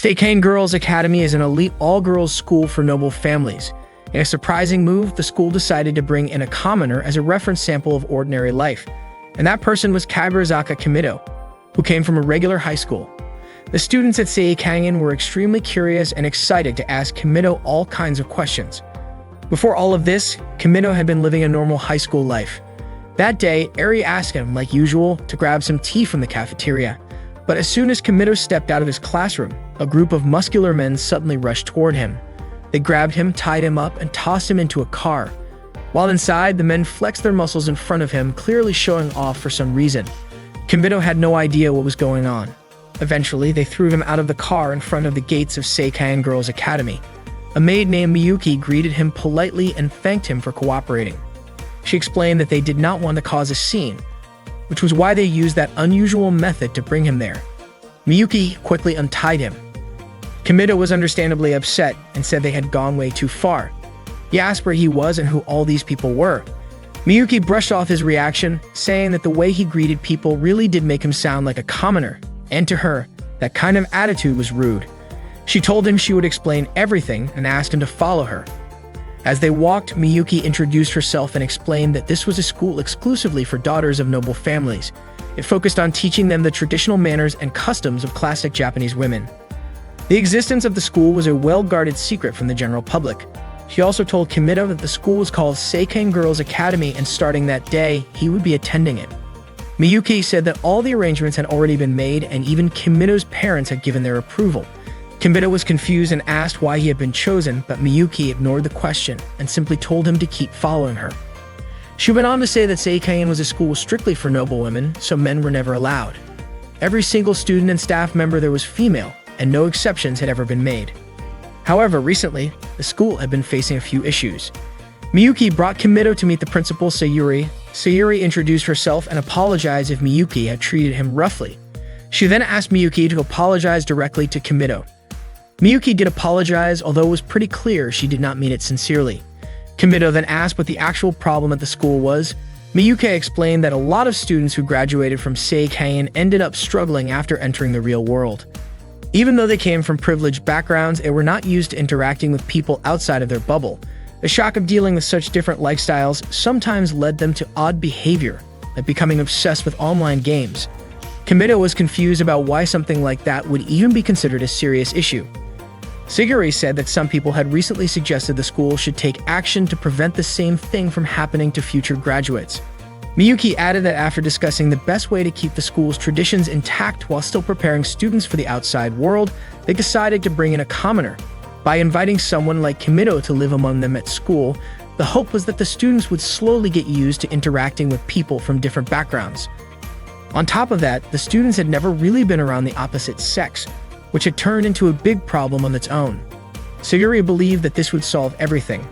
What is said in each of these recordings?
Seikane Girls Academy is an elite all-girls school for noble families. In a surprising move, the school decided to bring in a commoner as a reference sample of ordinary life, and that person was Kaburizaka Kimido, who came from a regular high school. The students at Seikane were extremely curious and excited to ask Kimido all kinds of questions. Before all of this, Kimido had been living a normal high school life. That day, Eri asked him, like usual, to grab some tea from the cafeteria. But as soon as Kimido stepped out of his classroom, a group of muscular men suddenly rushed toward him. They grabbed him, tied him up, and tossed him into a car. While inside, the men flexed their muscles in front of him, clearly showing off for some reason. Kimido had no idea what was going on. Eventually, they threw him out of the car in front of the gates of Seikane Girls Academy. A maid named Miyuki greeted him politely and thanked him for cooperating. She explained that they did not want to cause a scene, which was why they used that unusual method to bring him there. Miyuki quickly untied him. Kimido was understandably upset and said they had gone way too far. He asked where he was and who all these people were. Miyuki brushed off his reaction, saying that the way he greeted people really did make him sound like a commoner, and to her, that kind of attitude was rude. She told him she would explain everything and asked him to follow her. As they walked, Miyuki introduced herself and explained that this was a school exclusively for daughters of noble families. It focused on teaching them the traditional manners and customs of classic Japanese women. The existence of the school was a well-guarded secret from the general public. She also told Kimido that the school was called Seikane Girls Academy, and starting that day, he would be attending it. Miyuki said that all the arrangements had already been made and even Kimido's parents had given their approval. Kimido was confused and asked why he had been chosen, but Miyuki ignored the question and simply told him to keep following her. She went on to say that Seikane was a school strictly for noble women, so men were never allowed. Every single student and staff member there was female, and no exceptions had ever been made. However, recently, the school had been facing a few issues. Miyuki brought Kimido to meet the principal, Sayuri. Sayuri introduced herself and apologized if Miyuki had treated him roughly. She then asked Miyuki to apologize directly to Kimido. Miyuki did apologize, although it was pretty clear she did not mean it sincerely. Kimido then asked what the actual problem at the school was. Miyuki explained that a lot of students who graduated from Seikane ended up struggling after entering the real world. Even though they came from privileged backgrounds, they were not used to interacting with people outside of their bubble. The shock of dealing with such different lifestyles sometimes led them to odd behavior, like becoming obsessed with online games. Kimido was confused about why something like that would even be considered a serious issue. Sayuri said that some people had recently suggested the school should take action to prevent the same thing from happening to future graduates. Miyuki added that after discussing the best way to keep the school's traditions intact while still preparing students for the outside world, they decided to bring in a commoner. By inviting someone like Kimido to live among them at school, the hope was that the students would slowly get used to interacting with people from different backgrounds. On top of that, the students had never really been around the opposite sex, which had turned into a big problem on its own. Sayuri believed that this would solve everything.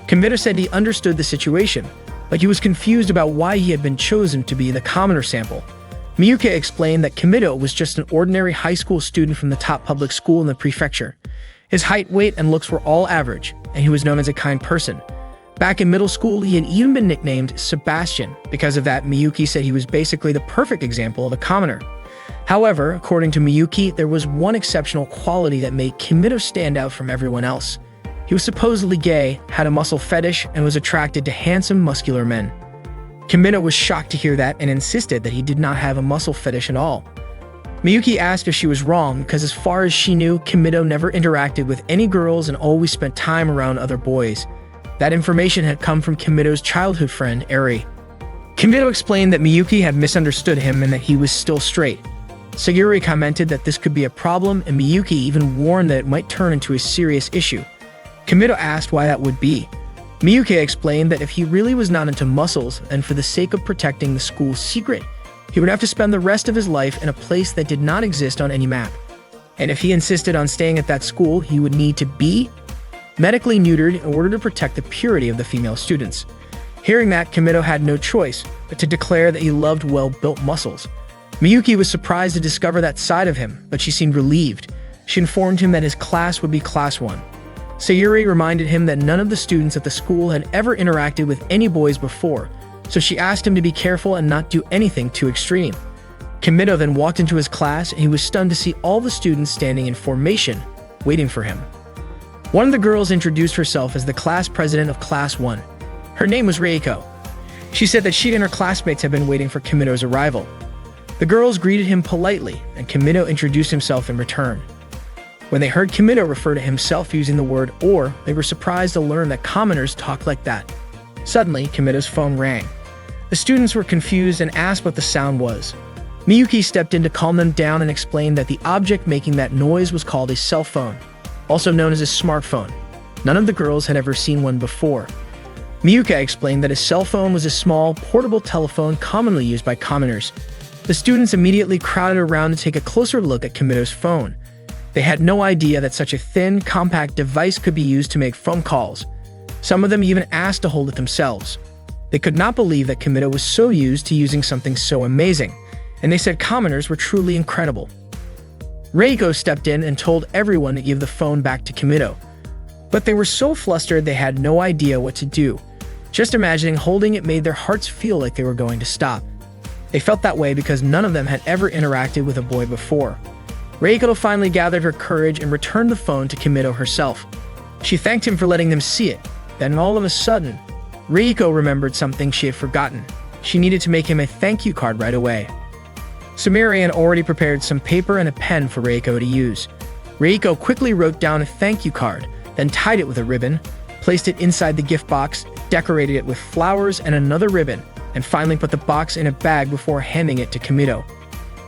Kimido said he understood the situation, but he was confused about why he had been chosen to be the commoner sample. Miyuki explained that Kimido was just an ordinary high school student from the top public school in the prefecture. His height, weight, and looks were all average, and he was known as a kind person. Back in middle school, he had even been nicknamed Sebastian. Because of that, Miyuki said he was basically the perfect example of a commoner. However, according to Miyuki, there was one exceptional quality that made Kimido stand out from everyone else. He was supposedly gay, had a muscle fetish, and was attracted to handsome, muscular men. Kimido was shocked to hear that and insisted that he did not have a muscle fetish at all. Miyuki asked if she was wrong because as far as she knew, Kimido never interacted with any girls and always spent time around other boys. That information had come from Kimido's childhood friend, Eri. Kimido explained that Miyuki had misunderstood him and that he was still straight. Sayuri commented that this could be a problem, and Miyuki even warned that it might turn into a serious issue. Kimido asked why that would be. Miyuki explained that if he really was not into muscles, and for the sake of protecting the school's secret, he would have to spend the rest of his life in a place that did not exist on any map. And if he insisted on staying at that school, he would need to be medically neutered in order to protect the purity of the female students. Hearing that, Kimido had no choice but to declare that he loved well-built muscles. Miyuki was surprised to discover that side of him, but she seemed relieved. She informed him that his class would be Class 1. Sayuri reminded him that none of the students at the school had ever interacted with any boys before, so she asked him to be careful and not do anything too extreme. Kimido then walked into his class and he was stunned to see all the students standing in formation, waiting for him. One of the girls introduced herself as the class president of Class 1. Her name was Reiko. She said that she and her classmates had been waiting for Kimido's arrival. The girls greeted him politely, and Kimido introduced himself in return. When they heard Kimido refer to himself using the word "or," they were surprised to learn that commoners talk like that. Suddenly, Kimido's phone rang. The students were confused and asked what the sound was. Miyuki stepped in to calm them down and explained that the object making that noise was called a cell phone, also known as a smartphone. None of the girls had ever seen one before. Miyuki explained that a cell phone was a small, portable telephone commonly used by commoners. The students immediately crowded around to take a closer look at Kimido's phone. They had no idea that such a thin, compact device could be used to make phone calls. Some of them even asked to hold it themselves. They could not believe that Kimido was so used to using something so amazing, and they said commoners were truly incredible. Reiko stepped in and told everyone to give the phone back to Kimido. But they were so flustered they had no idea what to do. Just imagining holding it made their hearts feel like they were going to stop. They felt that way because none of them had ever interacted with a boy before. Reiko finally gathered her courage and returned the phone to Kimido herself. She thanked him for letting them see it. Then all of a sudden, Reiko remembered something she had forgotten. She needed to make him a thank you card right away. Sumire had already prepared some paper and a pen for Reiko to use. Reiko quickly wrote down a thank you card, then tied it with a ribbon, placed it inside the gift box, decorated it with flowers and another ribbon, and finally put the box in a bag before handing it to Kimido.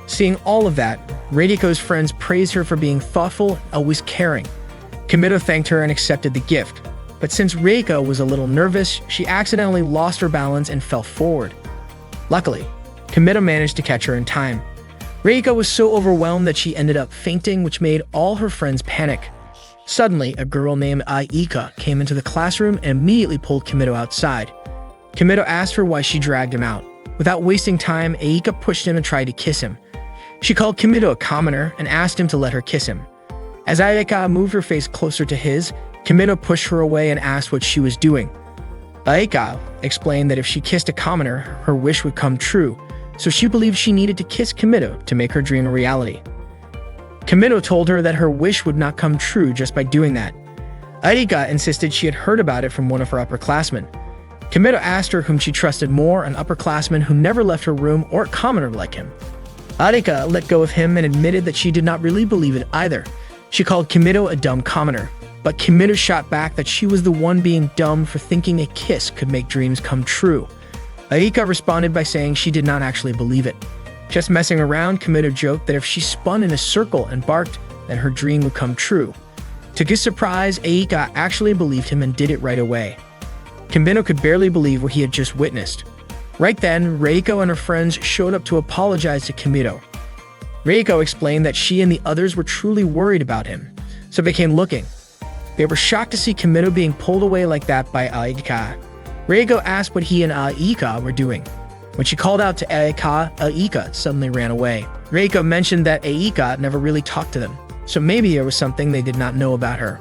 Seeing all of that, Reiko's friends praised her for being thoughtful and always caring. Kimido thanked her and accepted the gift, but since Reiko was a little nervous, she accidentally lost her balance and fell forward. Luckily, Kimido managed to catch her in time. Reiko was so overwhelmed that she ended up fainting, which made all her friends panic. Suddenly, a girl named Aika came into the classroom and immediately pulled Kimido outside. Kimido asked her why she dragged him out. Without wasting time, Aika pushed him and tried to kiss him. She called Kimido a commoner and asked him to let her kiss him. As Aika moved her face closer to his, Kimido pushed her away and asked what she was doing. Aika explained that if she kissed a commoner, her wish would come true, so she believed she needed to kiss Kimido to make her dream a reality. Kimido told her that her wish would not come true just by doing that. Aika insisted she had heard about it from one of her upperclassmen. Kimido asked her whom she trusted more, an upperclassman who never left her room or a commoner like him. Aika let go of him and admitted that she did not really believe it either. She called Kimido a dumb commoner, but Kimido shot back that she was the one being dumb for thinking a kiss could make dreams come true. Aika responded by saying she did not actually believe it. Just messing around, Kimido joked that if she spun in a circle and barked, then her dream would come true. To his surprise, Aika actually believed him and did it right away. Kimido could barely believe what he had just witnessed. Right then, Reiko and her friends showed up to apologize to Kimido. Reiko explained that she and the others were truly worried about him, so they came looking. They were shocked to see Kimido being pulled away like that by Aika. Reiko asked what he and Aika were doing. When she called out to Aika suddenly ran away. Reiko mentioned that Aika never really talked to them, so maybe there was something they did not know about her.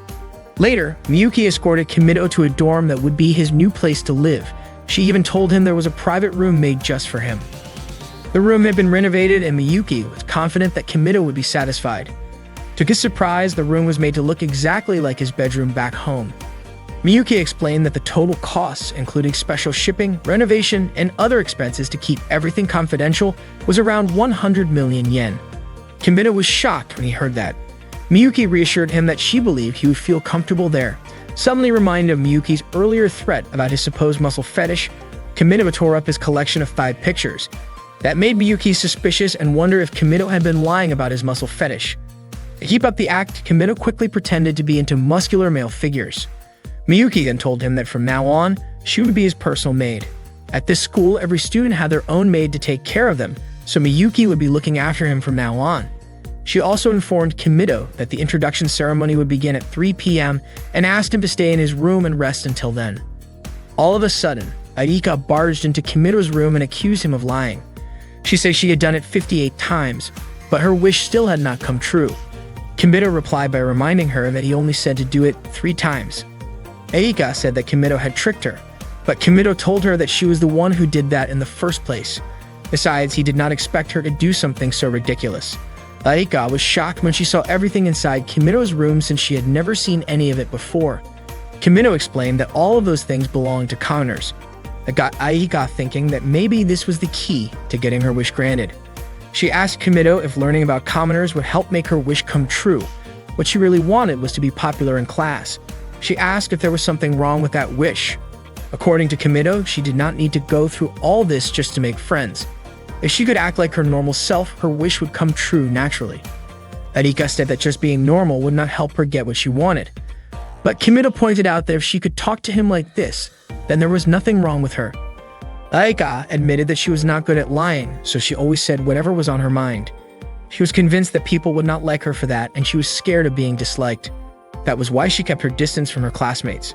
Later, Miyuki escorted Kimido to a dorm that would be his new place to live. She even told him there was a private room made just for him. The room had been renovated and Miyuki was confident that Kimido would be satisfied. To his surprise, the room was made to look exactly like his bedroom back home. Miyuki explained that the total costs, including special shipping, renovation, and other expenses to keep everything confidential, was around 100 million yen. Kimido was shocked when he heard that. Miyuki reassured him that she believed he would feel comfortable there. Suddenly reminded of Miyuki's earlier threat about his supposed muscle fetish, Kimido tore up his collection of 5 pictures. That made Miyuki suspicious and wonder if Kimido had been lying about his muscle fetish. To keep up the act, Kimido quickly pretended to be into muscular male figures. Miyuki then told him that from now on, she would be his personal maid. At this school, every student had their own maid to take care of them, so Miyuki would be looking after him from now on. She also informed Kimido that the introduction ceremony would begin at 3 p.m. and asked him to stay in his room and rest until then. All of a sudden, Aika barged into Kimido's room and accused him of lying. She said she had done it 58 times, but her wish still had not come true. Kimido replied by reminding her that he only said to do it 3 times. Aika said that Kimido had tricked her, but Kimido told her that she was the one who did that in the first place. Besides, he did not expect her to do something so ridiculous. Aika was shocked when she saw everything inside Kimito's room since she had never seen any of it before. Kimito explained that all of those things belonged to commoners. That got Aika thinking that maybe this was the key to getting her wish granted. She asked Kimito if learning about commoners would help make her wish come true. What she really wanted was to be popular in class. She asked if there was something wrong with that wish. According to Kimito, she did not need to go through all this just to make friends. If she could act like her normal self, her wish would come true naturally. Aika said that just being normal would not help her get what she wanted. But Kimito pointed out that if she could talk to him like this, then there was nothing wrong with her. Aika admitted that she was not good at lying, so she always said whatever was on her mind. She was convinced that people would not like her for that, and she was scared of being disliked. That was why she kept her distance from her classmates.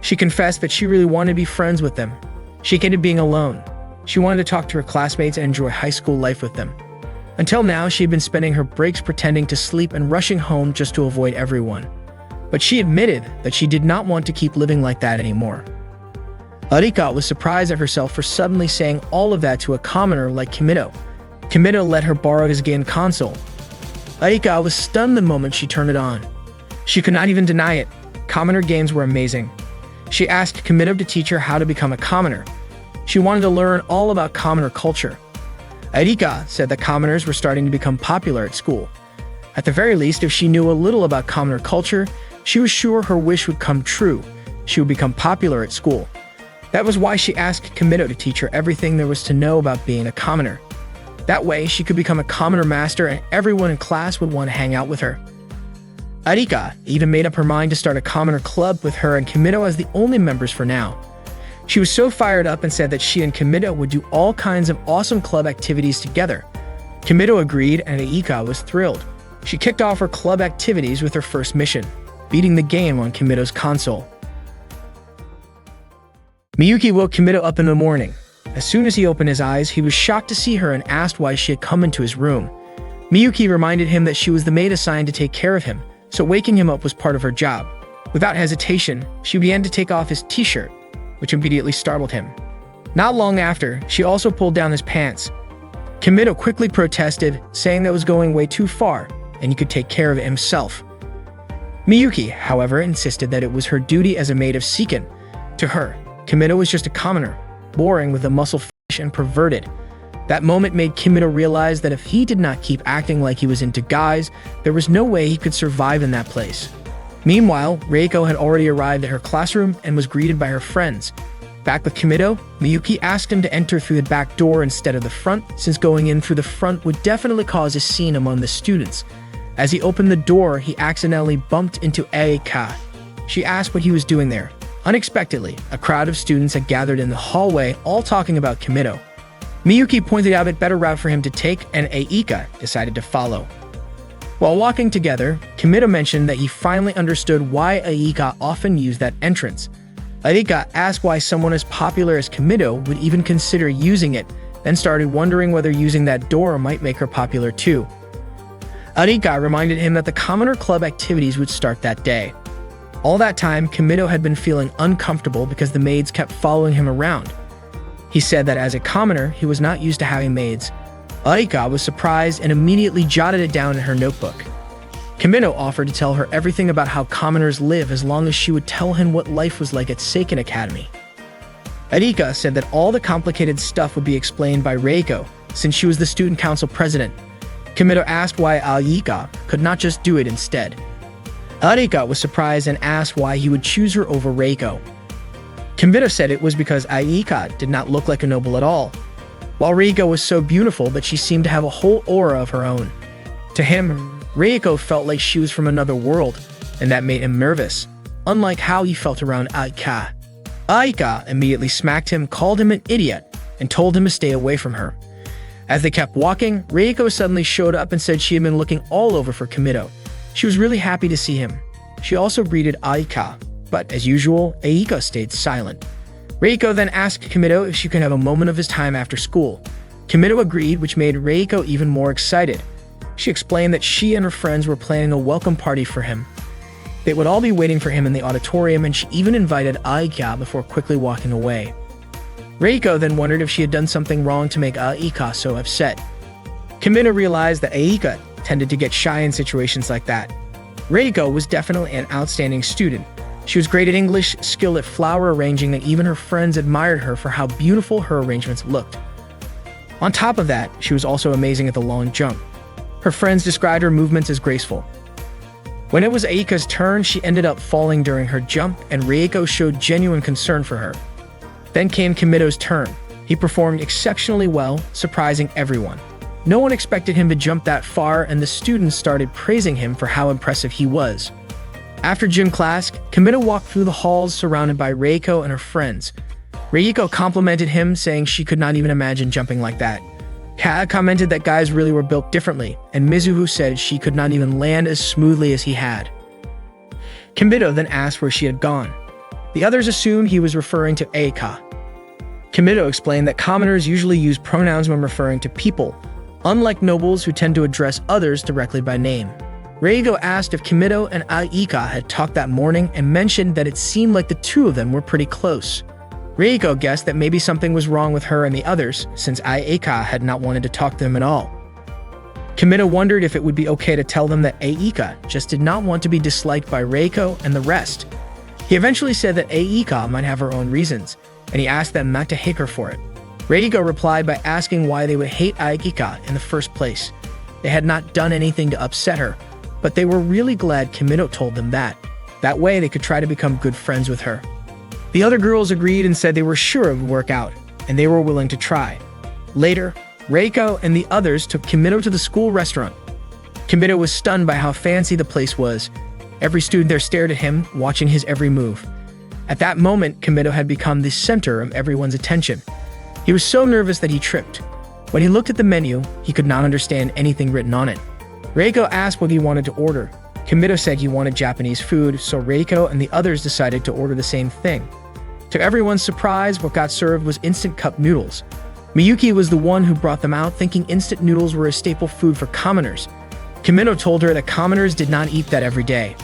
She confessed that she really wanted to be friends with them. She hated being alone. She wanted to talk to her classmates and enjoy high school life with them. Until now, she had been spending her breaks pretending to sleep and rushing home just to avoid everyone. But she admitted that she did not want to keep living like that anymore. Aika was surprised at herself for suddenly saying all of that to a commoner like Kimito. Kimito let her borrow his game console. Aika was stunned the moment she turned it on. She could not even deny it. Commoner games were amazing. She asked Kimito to teach her how to become a commoner. She wanted to learn all about commoner culture. Aika said that commoners were starting to become popular at school. At the very least, if she knew a little about commoner culture, she was sure her wish would come true. She would become popular at school. That was why she asked Kimito to teach her everything there was to know about being a commoner. That way, she could become a commoner master and everyone in class would want to hang out with her. Aika even made up her mind to start a commoner club with her and Kimito as the only members for now. She was so fired up and said that she and Kimito would do all kinds of awesome club activities together. Kimito agreed and Aika was thrilled. She kicked off her club activities with her first mission, beating the game on Kimito's console. Miyuki woke Kimito up in the morning. As soon as he opened his eyes, he was shocked to see her and asked why she had come into his room. Miyuki reminded him that she was the maid assigned to take care of him, so waking him up was part of her job. Without hesitation, she began to take off his t-shirt, which immediately startled him. Not long after, she also pulled down his pants. Kimito quickly protested, saying that was going way too far, and he could take care of it himself. Miyuki, however, insisted that it was her duty as a maid of Seiken. To her, Kimito was just a commoner, boring with a muscle fish and perverted. That moment made Kimito realize that if he did not keep acting like he was into guys, there was no way he could survive in that place. Meanwhile, Reiko had already arrived at her classroom and was greeted by her friends. Back with Kimito, Miyuki asked him to enter through the back door instead of the front, since going in through the front would definitely cause a scene among the students. As he opened the door, he accidentally bumped into Aika. She asked what he was doing there. Unexpectedly, a crowd of students had gathered in the hallway, all talking about Kimito. Miyuki pointed out a better route for him to take, and Aika decided to follow. While walking together, Kimito mentioned that he finally understood why Aika often used that entrance. Aika asked why someone as popular as Kimito would even consider using it, then started wondering whether using that door might make her popular too. Aika reminded him that the Commoner Club activities would start that day. All that time, Kimito had been feeling uncomfortable because the maids kept following him around. He said that as a commoner, he was not used to having maids. Aika was surprised and immediately jotted it down in her notebook. Kimito offered to tell her everything about how commoners live as long as she would tell him what life was like at Seiken Academy. Aika said that all the complicated stuff would be explained by Reiko, since she was the student council president. Kimito asked why Aika could not just do it instead. Aika was surprised and asked why he would choose her over Reiko. Kimito said it was because Aika did not look like a noble at all, while Reiko was so beautiful that she seemed to have a whole aura of her own. To him, Reiko felt like she was from another world, and that made him nervous, unlike how he felt around Aika. Aika immediately smacked him, called him an idiot, and told him to stay away from her. As they kept walking, Reiko suddenly showed up and said she had been looking all over for Kimito. She was really happy to see him. She also greeted Aika, but as usual, Aika stayed silent. Reiko then asked Kimito if she could have a moment of his time after school. Kimito agreed, which made Reiko even more excited. She explained that she and her friends were planning a welcome party for him. They would all be waiting for him in the auditorium, and she even invited Aika before quickly walking away. Reiko then wondered if she had done something wrong to make Aika so upset. Kimito realized that Aika tended to get shy in situations like that. Reiko was definitely an outstanding student. She was great at English, skilled at flower arranging, and even her friends admired her for how beautiful her arrangements looked. On top of that, she was also amazing at the long jump. Her friends described her movements as graceful. When it was Aika's turn, she ended up falling during her jump, and Reiko showed genuine concern for her. Then came Kimito's turn. He performed exceptionally well, surprising everyone. No one expected him to jump that far, and the students started praising him for how impressive he was. After gym class, Kimito walked through the halls surrounded by Reiko and her friends. Reiko complimented him, saying she could not even imagine jumping like that. Kaa commented that guys really were built differently, and Mizuho said she could not even land as smoothly as he had. Kimito then asked where she had gone. The others assumed he was referring to Aika. Kimito explained that commoners usually use pronouns when referring to people, unlike nobles who tend to address others directly by name. Reiko asked if Kimito and Aika had talked that morning and mentioned that it seemed like the two of them were pretty close. Reiko guessed that maybe something was wrong with her and the others, since Aika had not wanted to talk to them at all. Kimito wondered if it would be okay to tell them that Aika just did not want to be disliked by Reiko and the rest. He eventually said that Aika might have her own reasons, and he asked them not to hate her for it. Reiko replied by asking why they would hate Aika in the first place. They had not done anything to upset her, but they were really glad Kimito told them that. That way they could try to become good friends with her. The other girls agreed and said they were sure it would work out, and they were willing to try. Later, Reiko and the others took Kimito to the school restaurant. Kimito was stunned by how fancy the place was. Every student there stared at him, watching his every move. At that moment, Kimito had become the center of everyone's attention. He was so nervous that he tripped. When he looked at the menu, he could not understand anything written on it. Reiko asked what he wanted to order. Kimito said he wanted Japanese food, so Reiko and the others decided to order the same thing. To everyone's surprise, what got served was instant cup noodles. Miyuki was the one who brought them out, thinking instant noodles were a staple food for commoners. Kimito told her that commoners did not eat that every day.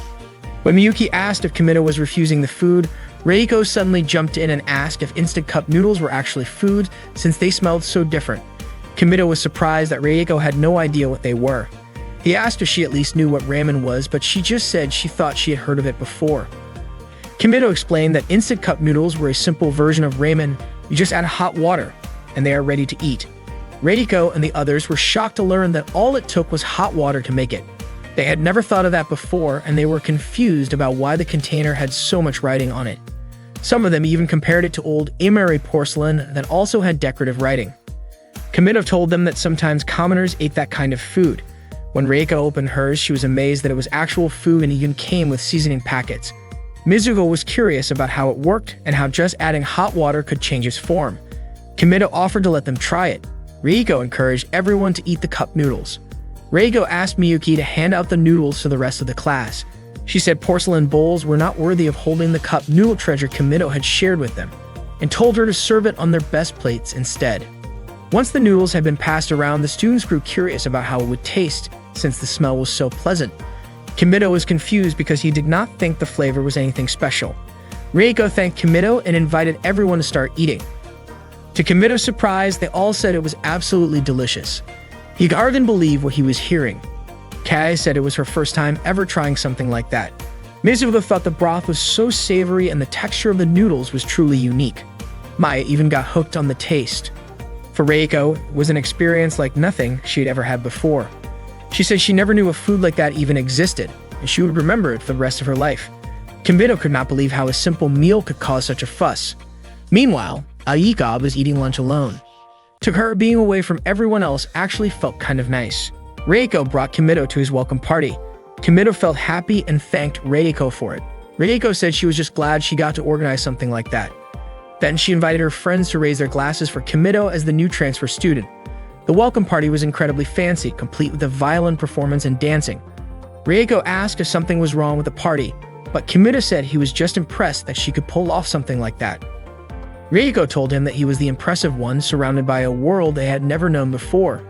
When Miyuki asked if Kimito was refusing the food, Reiko suddenly jumped in and asked if instant cup noodles were actually food, since they smelled so different. Kimito was surprised that Reiko had no idea what they were. He asked if she at least knew what ramen was, but she just said she thought she had heard of it before. Kimito explained that instant cup noodles were a simple version of ramen. You just add hot water, and they are ready to eat. Reiko and the others were shocked to learn that all it took was hot water to make it. They had never thought of that before, and they were confused about why the container had so much writing on it. Some of them even compared it to old Imari porcelain that also had decorative writing. Kimito told them that sometimes commoners ate that kind of food. When Reiko opened hers, she was amazed that it was actual food and even came with seasoning packets. Mizuho was curious about how it worked and how just adding hot water could change its form. Kimito offered to let them try it. Reiko encouraged everyone to eat the cup noodles. Reiko asked Miyuki to hand out the noodles to the rest of the class. She said porcelain bowls were not worthy of holding the cup noodle treasure Kimito had shared with them, and told her to serve it on their best plates instead. Once the noodles had been passed around, the students grew curious about how it would taste, since the smell was so pleasant. Kimito was confused because he did not think the flavor was anything special. Reiko thanked Kimito and invited everyone to start eating. To Kimito's surprise, they all said it was absolutely delicious. He hardly believed what he was hearing. Kai said it was her first time ever trying something like that. Mizuho thought the broth was so savory and the texture of the noodles was truly unique. Maya even got hooked on the taste. For Reiko, it was an experience like nothing she had ever had before. She said she never knew a food like that even existed, and she would remember it for the rest of her life. Kimito could not believe how a simple meal could cause such a fuss. Meanwhile, Aika was eating lunch alone. To her, being away from everyone else actually felt kind of nice. Reiko brought Kimito to his welcome party. Kimito felt happy and thanked Reiko for it. Reiko said she was just glad she got to organize something like that. Then she invited her friends to raise their glasses for Kimito as the new transfer student. The welcome party was incredibly fancy, complete with a violin performance and dancing. Reiko asked if something was wrong with the party, but Kimito said he was just impressed that she could pull off something like that. Reiko told him that he was the impressive one, surrounded by a world they had never known before.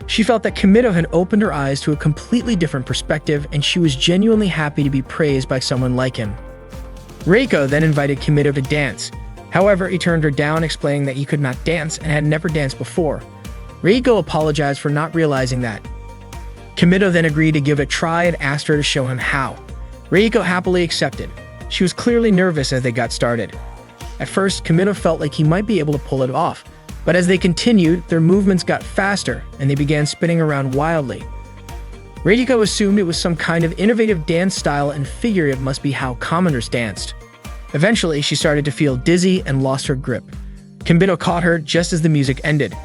She felt that Kimito had opened her eyes to a completely different perspective, and she was genuinely happy to be praised by someone like him. Reiko then invited Kimito to dance. However, he turned her down, explaining that he could not dance and had never danced before. Reiko apologized for not realizing that. Kimito then agreed to give it a try and asked her to show him how. Reiko happily accepted. She was clearly nervous as they got started. At first, Kimito felt like he might be able to pull it off, but as they continued, their movements got faster and they began spinning around wildly. Reiko assumed it was some kind of innovative dance style and figured it must be how commoners danced. Eventually, she started to feel dizzy and lost her grip. Kimito caught her just as the music ended.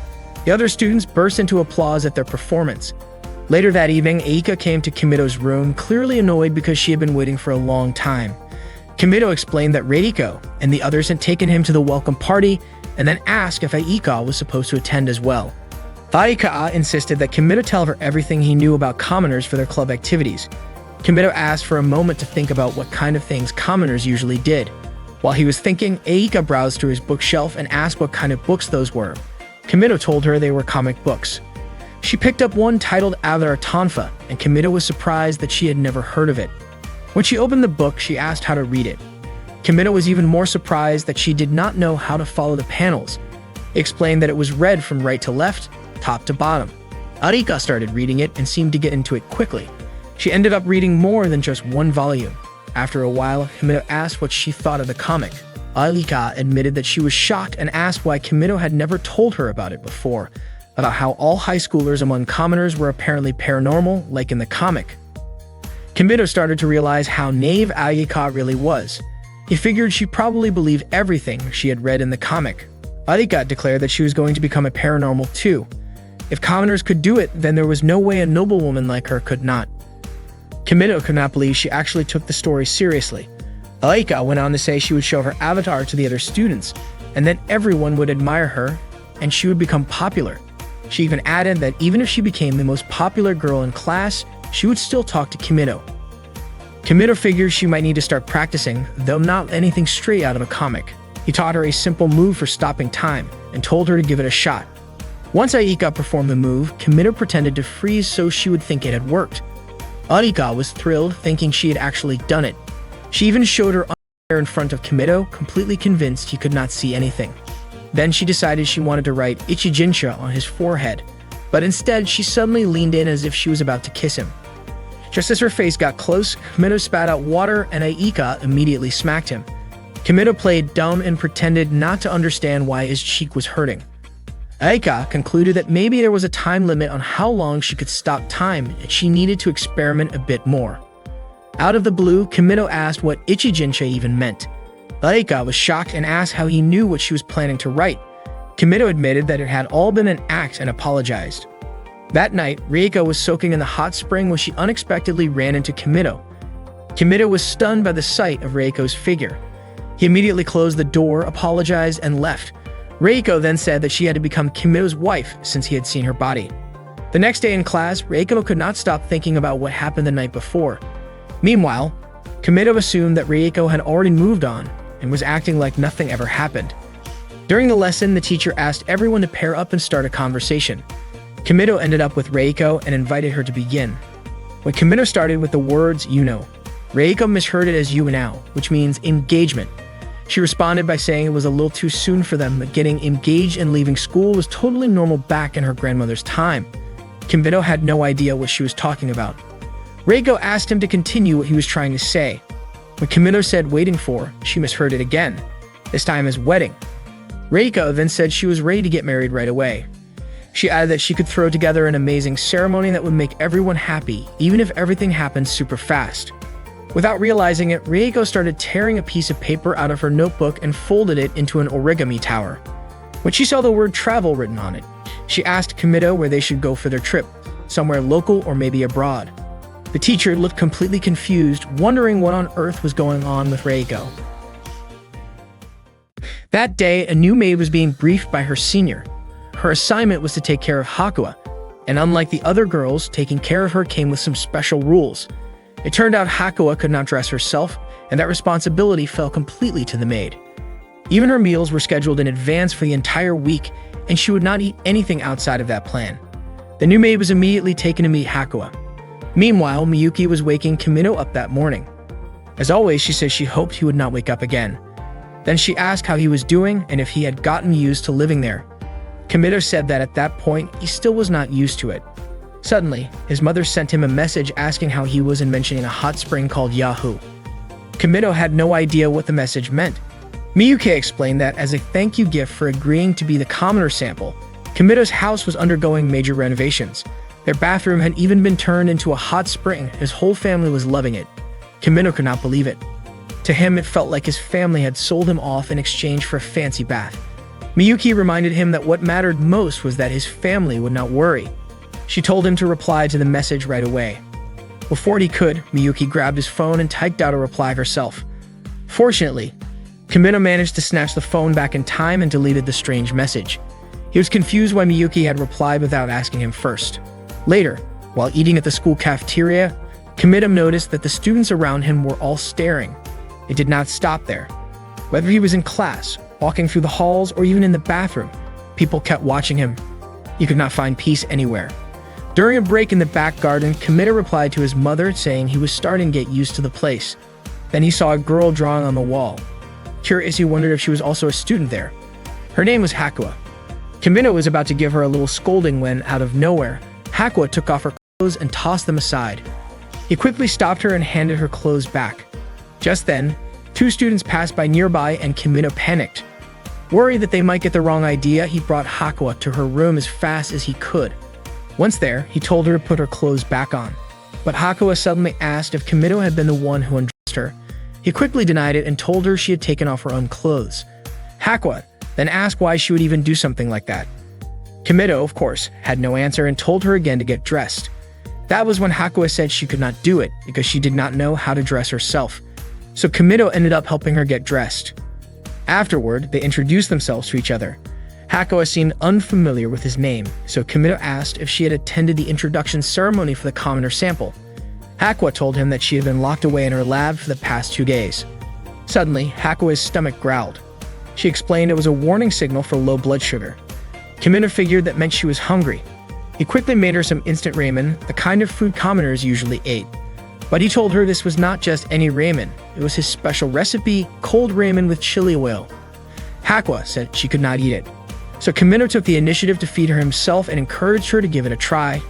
The other students burst into applause at their performance. Later that evening, Aika came to Kimito's room, clearly annoyed because she had been waiting for a long time. Kimito explained that Reiko and the others had taken him to the welcome party and then asked if Aika was supposed to attend as well. Aika insisted that Kimito tell her everything he knew about commoners for their club activities. Kimito asked for a moment to think about what kind of things commoners usually did. While he was thinking, Aika browsed through his bookshelf and asked what kind of books those were. Kimito told her they were comic books. She picked up one titled Avatar Tonfa, and Kimito was surprised that she had never heard of it. When she opened the book, she asked how to read it. Kimito was even more surprised that she did not know how to follow the panels. He explained that it was read from right to left, top to bottom. Arika started reading it and seemed to get into it quickly. She ended up reading more than just one volume. After a while, Kimito asked what she thought of the comic. Arika admitted that she was shocked and asked why Kimito had never told her about it before, about how all high schoolers among commoners were apparently paranormal, like in the comic. Kimito started to realize how naive Arika really was. He figured she probably believed everything she had read in the comic. Arika declared that she was going to become a paranormal too. If commoners could do it, then there was no way a noblewoman like her could not. Kimito could not believe she actually took the story seriously. Aika went on to say she would show her avatar to the other students, and then everyone would admire her, and she would become popular. She even added that even if she became the most popular girl in class, she would still talk to Kimito. Kimito figured she might need to start practicing, though not anything straight out of a comic. He taught her a simple move for stopping time, and told her to give it a shot. Once Aika performed the move, Kimito pretended to freeze so she would think it had worked. Arika was thrilled, thinking she had actually done it. She even showed her underwear in front of Kimito, completely convinced he could not see anything. Then she decided she wanted to write Ichijinsha on his forehead, but instead she suddenly leaned in as if she was about to kiss him. Just as her face got close, Kimito spat out water and Aika immediately smacked him. Kimito played dumb and pretended not to understand why his cheek was hurting. Aika concluded that maybe there was a time limit on how long she could stop time and she needed to experiment a bit more. Out of the blue, Kimito asked what Ichijinsha even meant. Aika was shocked and asked how he knew what she was planning to write. Kimito admitted that it had all been an act and apologized. That night, Reiko was soaking in the hot spring when she unexpectedly ran into Kimito. Kimito was stunned by the sight of Reiko's figure. He immediately closed the door, apologized, and left. Reiko then said that she had to become Kimito's wife since he had seen her body. The next day in class, Reiko could not stop thinking about what happened the night before. Meanwhile, Kimito assumed that Reiko had already moved on and was acting like nothing ever happened. During the lesson, the teacher asked everyone to pair up and start a conversation. Kimito ended up with Reiko and invited her to begin. When Kimito started with the words, "you know," Reiko misheard it as "you now," which means engagement. She responded by saying it was a little too soon for them, but getting engaged and leaving school was totally normal back in her grandmother's time. Kimito had no idea what she was talking about. Reiko asked him to continue what he was trying to say. When Kimito said waiting for, she misheard it again, this time as wedding. Reiko then said she was ready to get married right away. She added that she could throw together an amazing ceremony that would make everyone happy, even if everything happened super fast. Without realizing it, Reiko started tearing a piece of paper out of her notebook and folded it into an origami tower. When she saw the word travel written on it, she asked Kimito where they should go for their trip, somewhere local or maybe abroad. The teacher looked completely confused, wondering what on earth was going on with Reiko. That day, a new maid was being briefed by her senior. Her assignment was to take care of Hakua, and unlike the other girls, taking care of her came with some special rules. It turned out Hakua could not dress herself, and that responsibility fell completely to the maid. Even her meals were scheduled in advance for the entire week, and she would not eat anything outside of that plan. The new maid was immediately taken to meet Hakua. Meanwhile, Miyuki was waking Kimito up that morning. As always, she said she hoped he would not wake up again. Then she asked how he was doing and if he had gotten used to living there. Kimido said that at that point, he still was not used to it. Suddenly, his mother sent him a message asking how he was and mentioning a hot spring called Yahoo. Kimido had no idea what the message meant. Miyuki explained that as a thank you gift for agreeing to be the commoner sample, Kimido's house was undergoing major renovations. Their bathroom had even been turned into a hot spring. His whole family was loving it. Kimido could not believe it. To him, it felt like his family had sold him off in exchange for a fancy bath. Miyuki reminded him that what mattered most was that his family would not worry. She told him to reply to the message right away. Before he could, Miyuki grabbed his phone and typed out a reply herself. Fortunately, Kimido managed to snatch the phone back in time and deleted the strange message. He was confused why Miyuki had replied without asking him first. Later, while eating at the school cafeteria, Kimido noticed that the students around him were all staring. It did not stop there. Whether he was in class, walking through the halls, or even in the bathroom, people kept watching him. He could not find peace anywhere. During a break in the back garden, Kimido replied to his mother saying he was starting to get used to the place. Then he saw a girl drawing on the wall. Curious, he wondered if she was also a student there. Her name was Hakua. Kimido was about to give her a little scolding when, out of nowhere, Hakua took off her clothes and tossed them aside. He quickly stopped her and handed her clothes back. Just then, two students passed by nearby and Kimido panicked. Worried that they might get the wrong idea, he brought Hakua to her room as fast as he could. Once there, he told her to put her clothes back on. But Hakua suddenly asked if Kimido had been the one who undressed her. He quickly denied it and told her she had taken off her own clothes. Hakua then asked why she would even do something like that. Kimido, of course, had no answer and told her again to get dressed. That was when Hakua said she could not do it because she did not know how to dress herself. So Kimido ended up helping her get dressed. Afterward, they introduced themselves to each other. Hakua seemed unfamiliar with his name, so Kimido asked if she had attended the introduction ceremony for the commoner sample. Hakua told him that she had been locked away in her lab for the past 2 days. Suddenly, Hakua's stomach growled. She explained it was a warning signal for low blood sugar. Kimido figured that meant she was hungry. He quickly made her some instant ramen, the kind of food commoners usually ate. But he told her this was not just any ramen, it was his special recipe, cold ramen with chili oil. Hakua said she could not eat it. So Kimido took the initiative to feed her himself and encouraged her to give it a try.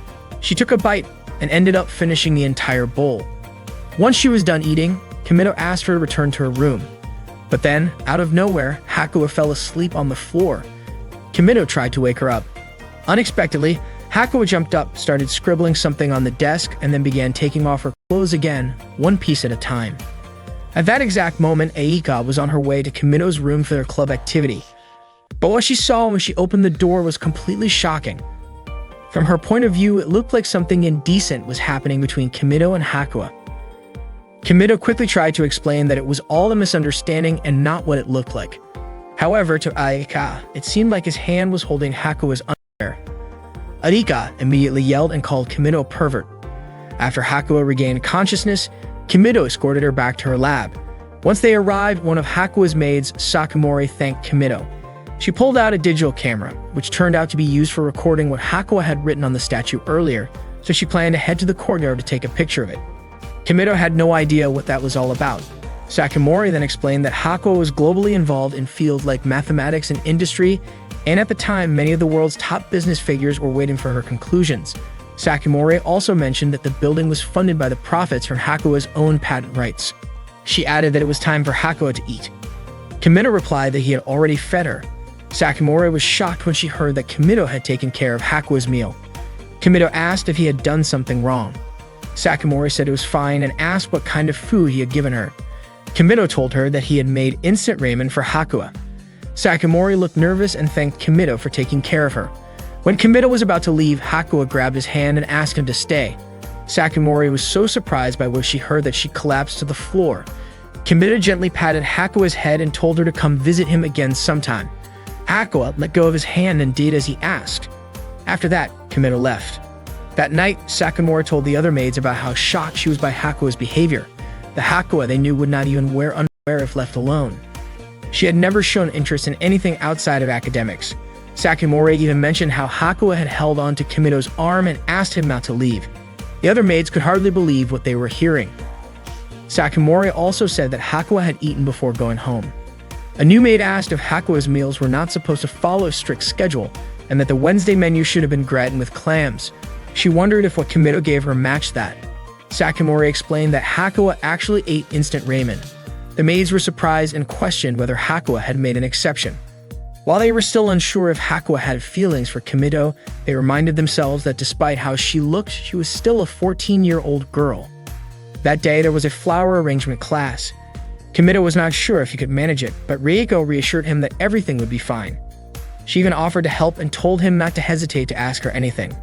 She took a bite and ended up finishing the entire bowl. Once she was done eating, Kimido asked her to return to her room. But then, out of nowhere, Hakua fell asleep on the floor. Kimido tried to wake her up. Unexpectedly, Hakua jumped up, started scribbling something on the desk, and then began taking off her clothes again, one piece at a time. At that exact moment, Aika was on her way to Kimido's room for their club activity. But what she saw when she opened the door was completely shocking. From her point of view, it looked like something indecent was happening between Kimido and Hakua. Kimido quickly tried to explain that it was all a misunderstanding and not what it looked like. However, to Aika, it seemed like his hand was holding Hakua's underwear. Aika immediately yelled and called Kimido a pervert. After Hakua regained consciousness, Kimido escorted her back to her lab. Once they arrived, one of Hakua's maids, Sakamori, thanked Kimido. She pulled out a digital camera, which turned out to be used for recording what Hakua had written on the statue earlier, so she planned to head to the courtyard to take a picture of it. Kimido had no idea what that was all about. Sakamori then explained that Hakua was globally involved in fields like mathematics and industry, and at the time, many of the world's top business figures were waiting for her conclusions. Sakamori also mentioned that the building was funded by the profits from Hakua's own patent rights. She added that it was time for Hakua to eat. Kimido replied that he had already fed her. Sakamori was shocked when she heard that Kimido had taken care of Hakua's meal. Kimido asked if he had done something wrong. Sakamori said it was fine and asked what kind of food he had given her. Kimido told her that he had made instant ramen for Hakua. Sakamori looked nervous and thanked Kimido for taking care of her. When Kimido was about to leave, Hakua grabbed his hand and asked him to stay. Sakamori was so surprised by what she heard that she collapsed to the floor. Kimido gently patted Hakua's head and told her to come visit him again sometime. Hakua let go of his hand and did as he asked. After that, Kimido left. That night, Sakamori told the other maids about how shocked she was by Hakua's behavior. The Hakua they knew would not even wear underwear if left alone. She had never shown interest in anything outside of academics. Sakamori even mentioned how Hakua had held on to Kimido's arm and asked him not to leave. The other maids could hardly believe what they were hearing. Sakamori also said that Hakua had eaten before going home. A new maid asked if Hakua's meals were not supposed to follow a strict schedule, and that the Wednesday menu should have been gratin with clams. She wondered if what Kimido gave her matched that. Sakimori explained that Hakua actually ate instant ramen. The maids were surprised and questioned whether Hakua had made an exception. While they were still unsure if Hakua had feelings for Kimido, they reminded themselves that despite how she looked, she was still a 14-year-old girl. That day, there was a flower arrangement class. Kimido was not sure if he could manage it, but Reiko reassured him that everything would be fine. She even offered to help and told him not to hesitate to ask her anything.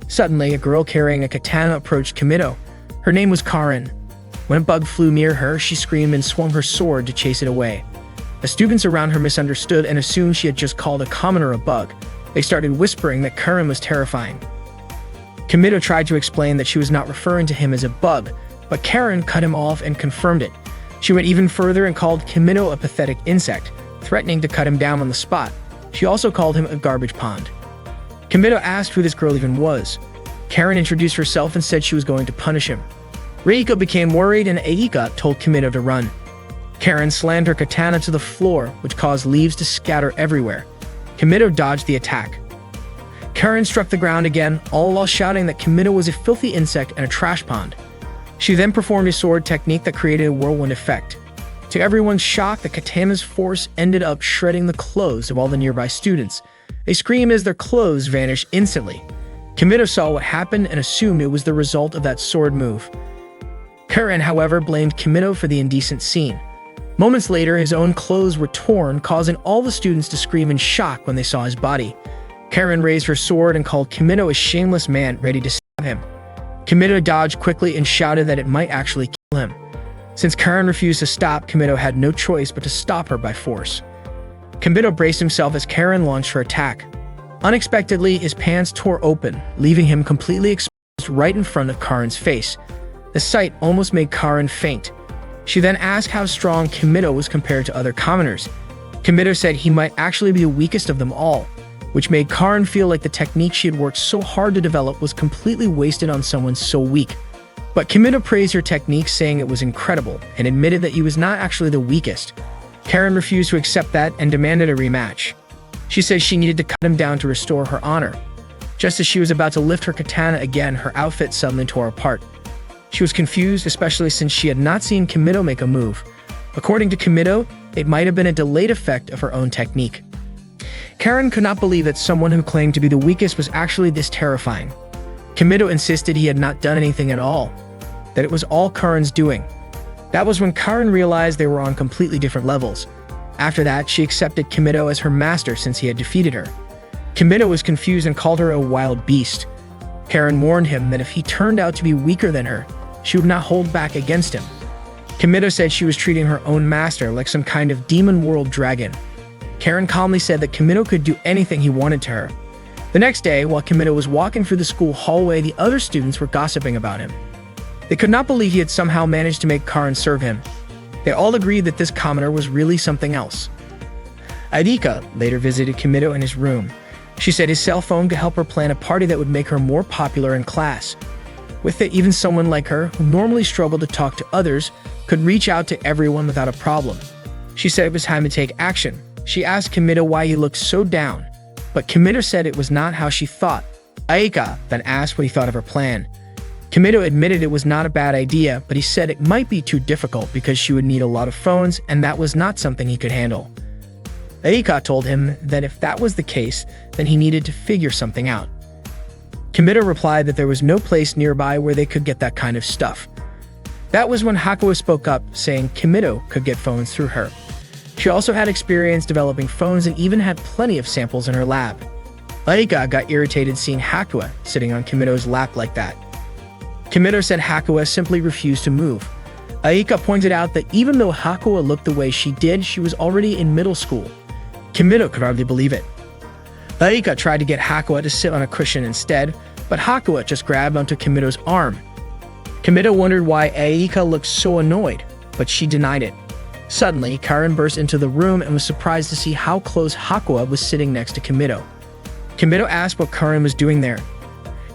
Suddenly, a girl carrying a katana approached Kimido. Her name was Karin. When a bug flew near her, she screamed and swung her sword to chase it away. The students around her misunderstood and assumed she had just called a commoner a bug. They started whispering that Karin was terrifying. Kimido tried to explain that she was not referring to him as a bug, but Karin cut him off and confirmed it. She went even further and called Kimido a pathetic insect, threatening to cut him down on the spot. She also called him a garbage pond. Kimido asked who this girl even was. Karin introduced herself and said she was going to punish him. Reiko became worried and Eika told Kimido to run. Karin slammed her katana to the floor, which caused leaves to scatter everywhere. Kimido dodged the attack. Karin struck the ground again, all while shouting that Kimido was a filthy insect and a trash pond. She then performed a sword technique that created a whirlwind effect. To everyone's shock, the katana's force ended up shredding the clothes of all the nearby students. They screamed as their clothes vanished instantly. Kimido saw what happened and assumed it was the result of that sword move. Karin, however, blamed Kimido for the indecent scene. Moments later, his own clothes were torn, causing all the students to scream in shock when they saw his body. Karin raised her sword and called Kimido a shameless man ready to stab him. Kimido dodged quickly and shouted that it might actually kill him. Since Karin refused to stop, Kimido had no choice but to stop her by force. Kimido braced himself as Karin launched her attack. Unexpectedly, his pants tore open, leaving him completely exposed right in front of Karin's face. The sight almost made Karin faint. She then asked how strong Kimido was compared to other commoners. Kimido said he might actually be the weakest of them all, which made Karin feel like the technique she had worked so hard to develop was completely wasted on someone so weak. But Kimido praised her technique, saying it was incredible, and admitted that he was not actually the weakest. Karin refused to accept that and demanded a rematch. She said she needed to cut him down to restore her honor. Just as she was about to lift her katana again, her outfit suddenly tore apart. She was confused, especially since she had not seen Kimido make a move. According to Kimido, it might have been a delayed effect of her own technique. Karin could not believe that someone who claimed to be the weakest was actually this terrifying. Kimido insisted he had not done anything at all, that it was all Karin's doing. That was when Karin realized they were on completely different levels. After that, she accepted Kimido as her master since he had defeated her. Kimido was confused and called her a wild beast. Karin warned him that if he turned out to be weaker than her, she would not hold back against him. Kimido said she was treating her own master like some kind of demon world dragon. Karin calmly said that Kimido could do anything he wanted to her. The next day, while Kimido was walking through the school hallway, the other students were gossiping about him. They could not believe he had somehow managed to make Karin serve him. They all agreed that this commoner was really something else. Aidika later visited Kimido in his room. She said his cell phone could help her plan a party that would make her more popular in class. With it, even someone like her, who normally struggled to talk to others, could reach out to everyone without a problem. She said it was time to take action. She asked Kimido why he looked so down, but Kimido said it was not how she thought. Aika then asked what he thought of her plan. Kimido admitted it was not a bad idea, but he said it might be too difficult because she would need a lot of phones, and that was not something he could handle. Aika told him that if that was the case, then he needed to figure something out. Kimido replied that there was no place nearby where they could get that kind of stuff. That was when Hakua spoke up, saying Kimido could get phones through her. She also had experience developing phones and even had plenty of samples in her lab. Aika got irritated seeing Hakua sitting on Kimido's lap like that. Kimido said Hakua simply refused to move. Aika pointed out that even though Hakua looked the way she did, she was already in middle school. Kimido could hardly believe it. Aika tried to get Hakua to sit on a cushion instead, but Hakua just grabbed onto Kimido's arm. Kimido wondered why Aika looked so annoyed, but she denied it. Suddenly, Karin burst into the room and was surprised to see how close Hakua was sitting next to Kimido. Kimido asked what Karin was doing there.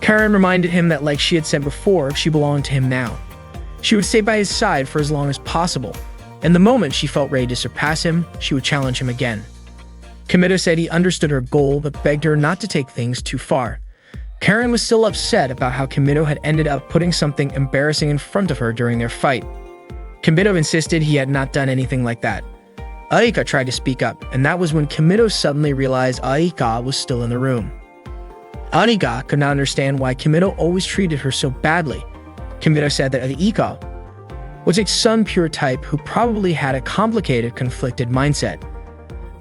Karin reminded him that, like she had said before, she belonged to him now. She would stay by his side for as long as possible. and the moment she felt ready to surpass him, she would challenge him again. Kimito said he understood her goal but begged her not to take things too far. Karen was still upset about how Kimito had ended up putting something embarrassing in front of her during their fight. Kimito insisted he had not done anything like that. Aika tried to speak up, and that was when Kimito suddenly realized Aika was still in the room. Aika could not understand why Kimito always treated her so badly. Kimito said that Aika was a sun-pure type who probably had a complicated, conflicted mindset.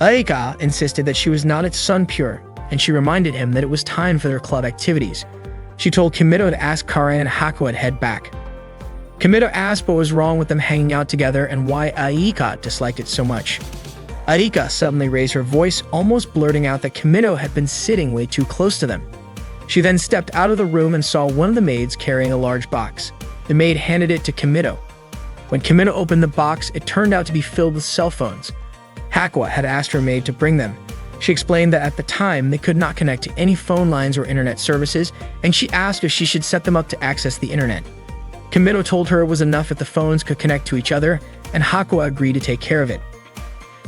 Aika insisted that she was not its sun-pure, and she reminded him that it was time for their club activities. She told Kimito to ask Karen and Hakuya to head back. Kimito asked what was wrong with them hanging out together and why Aika disliked it so much. Aika suddenly raised her voice, almost blurting out that Kimito had been sitting way too close to them. She then stepped out of the room and saw one of the maids carrying a large box. The maid handed it to Kimito. When Kimito opened the box, it turned out to be filled with cell phones. Hakuya had asked her maid to bring them. She explained that at the time, they could not connect to any phone lines or internet services, and she asked if she should set them up to access the internet. Kimito told her it was enough if the phones could connect to each other, and Hakuya agreed to take care of it.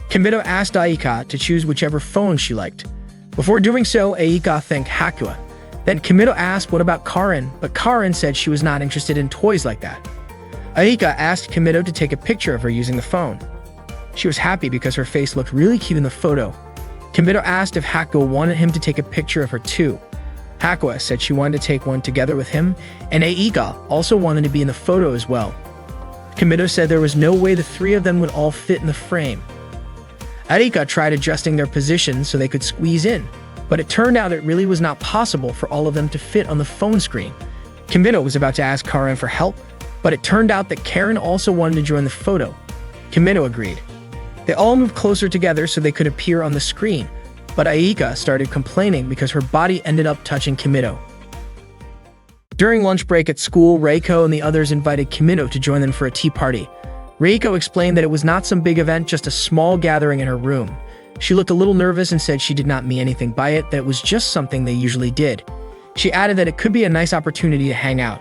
Kimito asked Aika to choose whichever phone she liked. Before doing so, Aika thanked Hakuya. Then Kimito asked what about Karen, but Karen said she was not interested in toys like that. Aika asked Kimito to take a picture of her using the phone. She was happy because her face looked really cute in the photo. Kimito asked if Hakuya wanted him to take a picture of her too. Hakuya said she wanted to take one together with him, and Aika also wanted to be in the photo as well. Kimito said there was no way the three of them would all fit in the frame. Aika tried adjusting their positions so they could squeeze in, but it turned out it really was not possible for all of them to fit on the phone screen. Kimito was about to ask Karen for help, but it turned out that Karen also wanted to join the photo. Kimito agreed. They all moved closer together so they could appear on the screen, but Aika started complaining because her body ended up touching Kimito. During lunch break at school, Reiko and the others invited Kimito to join them for a tea party. Reiko explained that it was not some big event, just a small gathering in her room. She looked a little nervous and said she did not mean anything by it, that it was just something they usually did. She added that it could be a nice opportunity to hang out.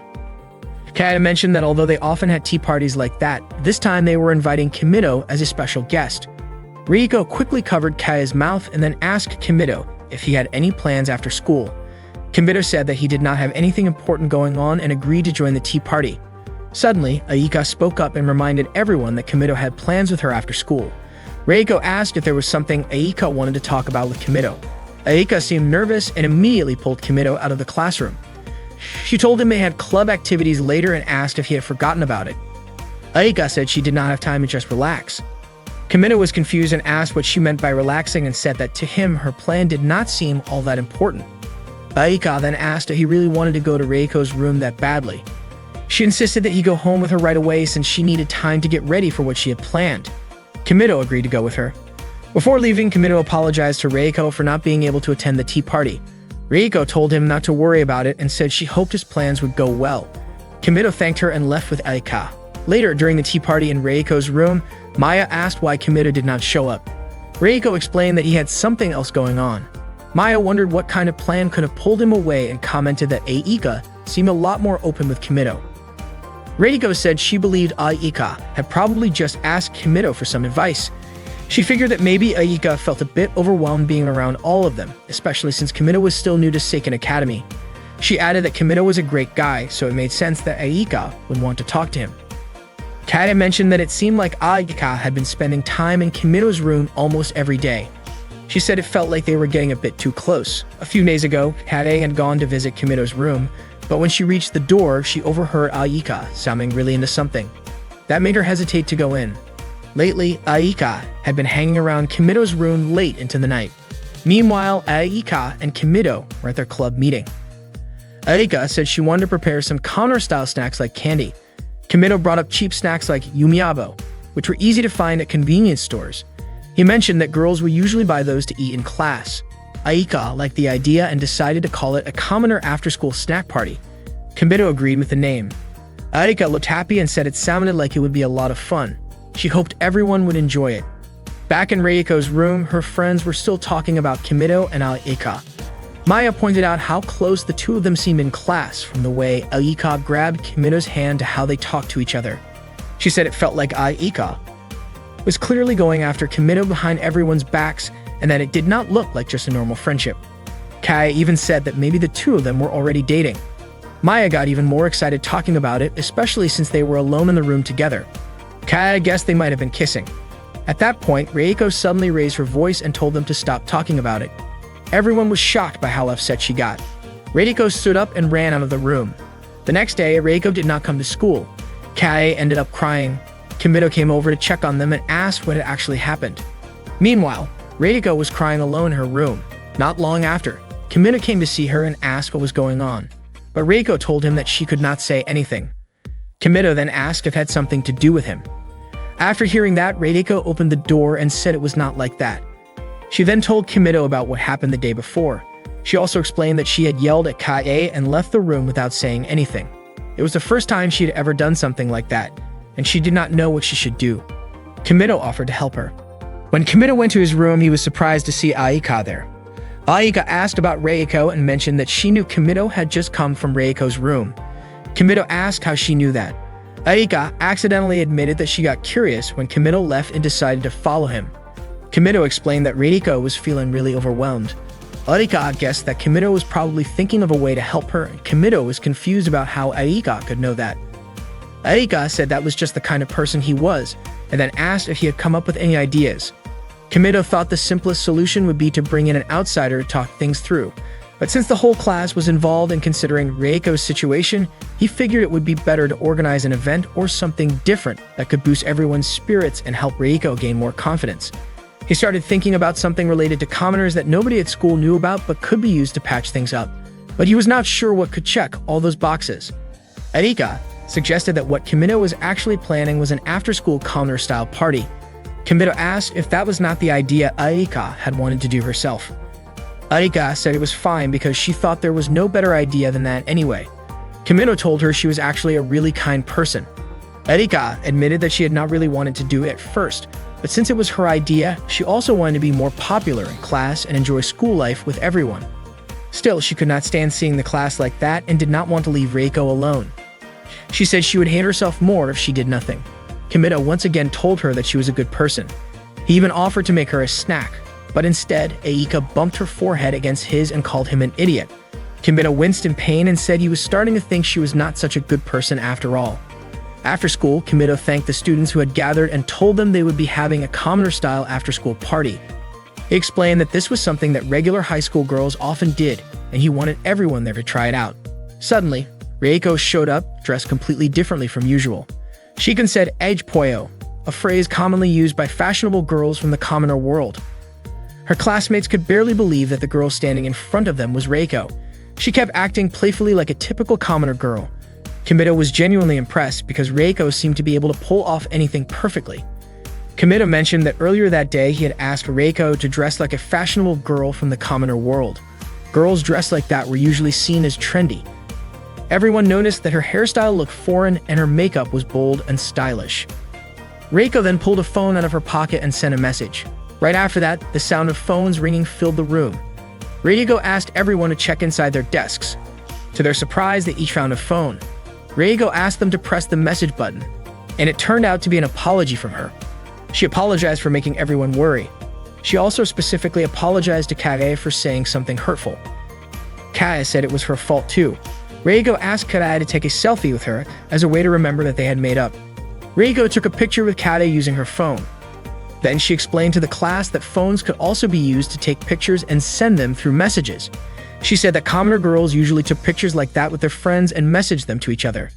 Kaya mentioned that although they often had tea parties like that, this time they were inviting Kimito as a special guest. Reiko quickly covered Kaya's mouth and then asked Kimito if he had any plans after school. Kimito said that he did not have anything important going on and agreed to join the tea party. Suddenly, Aika spoke up and reminded everyone that Kimito had plans with her after school. Reiko asked if there was something Aika wanted to talk about with Kimito. Aika seemed nervous and immediately pulled Kimito out of the classroom. She told him they had club activities later and asked if he had forgotten about it. Aika said she did not have time to just relax. Kimito was confused and asked what she meant by relaxing and said that to him, her plan did not seem all that important. Aika then asked if he really wanted to go to Reiko's room that badly. She insisted that he go home with her right away since she needed time to get ready for what she had planned. Kimito agreed to go with her. Before leaving, Kimito apologized to Reiko for not being able to attend the tea party. Reiko told him not to worry about it and said she hoped his plans would go well. Kimito thanked her and left with Aika. Later, during the tea party in Reiko's room, Maya asked why Kimito did not show up. Reiko explained that he had something else going on. Maya wondered what kind of plan could have pulled him away and commented that Aika seemed a lot more open with Kimito. Reiko said she believed Aika had probably just asked Kimito for some advice. She figured that maybe Aika felt a bit overwhelmed being around all of them, especially since Kimito was still new to Seiken Academy. She added that Kimito was a great guy, so it made sense that Aika would want to talk to him. Kata mentioned that it seemed like Aika had been spending time in Kimito's room almost every day. She said it felt like they were getting a bit too close. A few days ago, Kata had gone to visit Kimito's room, but when she reached the door, she overheard Aika sounding really into something. That made her hesitate to go in. Lately, Aika had been hanging around Kimito's room late into the night. Meanwhile, Aika and Kimito were at their club meeting. Aika said she wanted to prepare some counter-style snacks like candy. Kimito brought up cheap snacks like yumiabo, which were easy to find at convenience stores. He mentioned that girls would usually buy those to eat in class. Aika liked the idea and decided to call it a commoner after-school snack party. Kimito agreed with the name. Aika looked happy and said it sounded like it would be a lot of fun. She hoped everyone would enjoy it. Back in Reiko's room, her friends were still talking about Kimito and Aika. Maya pointed out how close the two of them seemed in class, from the way Aika grabbed Kimito's hand to how they talked to each other. She said it felt like Aika was clearly going after Kimito behind everyone's backs and that it did not look like just a normal friendship. Kai even said that maybe the two of them were already dating. Maya got even more excited talking about it, especially since they were alone in the room together. Kai guessed they might have been kissing. At that point, Reiko suddenly raised her voice and told them to stop talking about it. Everyone was shocked by how upset she got. Reiko stood up and ran out of the room. The next day, Reiko did not come to school. Kai ended up crying. Kimito came over to check on them and asked what had actually happened. Meanwhile, Reiko was crying alone in her room. Not long after, Kimito came to see her and asked what was going on. But Reiko told him that she could not say anything. Kimito then asked if it had something to do with him. After hearing that, Reiko opened the door and said it was not like that. She then told Kimito about what happened the day before. She also explained that she had yelled at Kae and left the room without saying anything. It was the first time she had ever done something like that, and she did not know what she should do. Kimito offered to help her. When Kimito went to his room, he was surprised to see Aika there. Aika asked about Reiko and mentioned that she knew Kimito had just come from Reiko's room. Kimito asked how she knew that. Aika accidentally admitted that she got curious when Kimito left and decided to follow him. Kimito explained that Reiko was feeling really overwhelmed. Aika guessed that Kimito was probably thinking of a way to help her, and Kimito was confused about how Aika could know that. Aika said that was just the kind of person he was, and then asked if he had come up with any ideas. Kimito thought the simplest solution would be to bring in an outsider to talk things through, but since the whole class was involved in considering Reiko's situation, he figured it would be better to organize an event or something different that could boost everyone's spirits and help Reiko gain more confidence. He started thinking about something related to commoners that nobody at school knew about but could be used to patch things up, but he was not sure what could check all those boxes. Aika suggested that what Kimito was actually planning was an after-school commoner-style party. Kimito asked if that was not the idea Aika had wanted to do herself. Aika said it was fine because she thought there was no better idea than that anyway. Kimito told her she was actually a really kind person. Aika admitted that she had not really wanted to do it at first, but since it was her idea, she also wanted to be more popular in class and enjoy school life with everyone. Still, she could not stand seeing the class like that and did not want to leave Reiko alone. She said she would hate herself more if she did nothing. Kimito once again told her that she was a good person. He even offered to make her a snack, but instead, Aika bumped her forehead against his and called him an idiot. Kimito winced in pain and said he was starting to think she was not such a good person after all. After school, Kimito thanked the students who had gathered and told them they would be having a commoner-style after-school party. He explained that this was something that regular high school girls often did, and he wanted everyone there to try it out. Suddenly, Reiko showed up, dressed completely differently from usual. She said "edge poyo," a phrase commonly used by fashionable girls from the commoner world. Her classmates could barely believe that the girl standing in front of them was Reiko. She kept acting playfully like a typical commoner girl. Kimito was genuinely impressed because Reiko seemed to be able to pull off anything perfectly. Kimito mentioned that earlier that day he had asked Reiko to dress like a fashionable girl from the commoner world. Girls dressed like that were usually seen as trendy. Everyone noticed that her hairstyle looked foreign and her makeup was bold and stylish. Reiko then pulled a phone out of her pocket and sent a message. Right after that, the sound of phones ringing filled the room. Reiko asked everyone to check inside their desks. To their surprise, they each found a phone. Reiko asked them to press the message button, and it turned out to be an apology from her. She apologized for making everyone worry. She also specifically apologized to Kae for saying something hurtful. Kae said it was her fault too. Reiko asked Kae to take a selfie with her as a way to remember that they had made up. Reiko took a picture with Kae using her phone. Then she explained to the class that phones could also be used to take pictures and send them through messages. She said that commoner girls usually took pictures like that with their friends and messaged them to each other.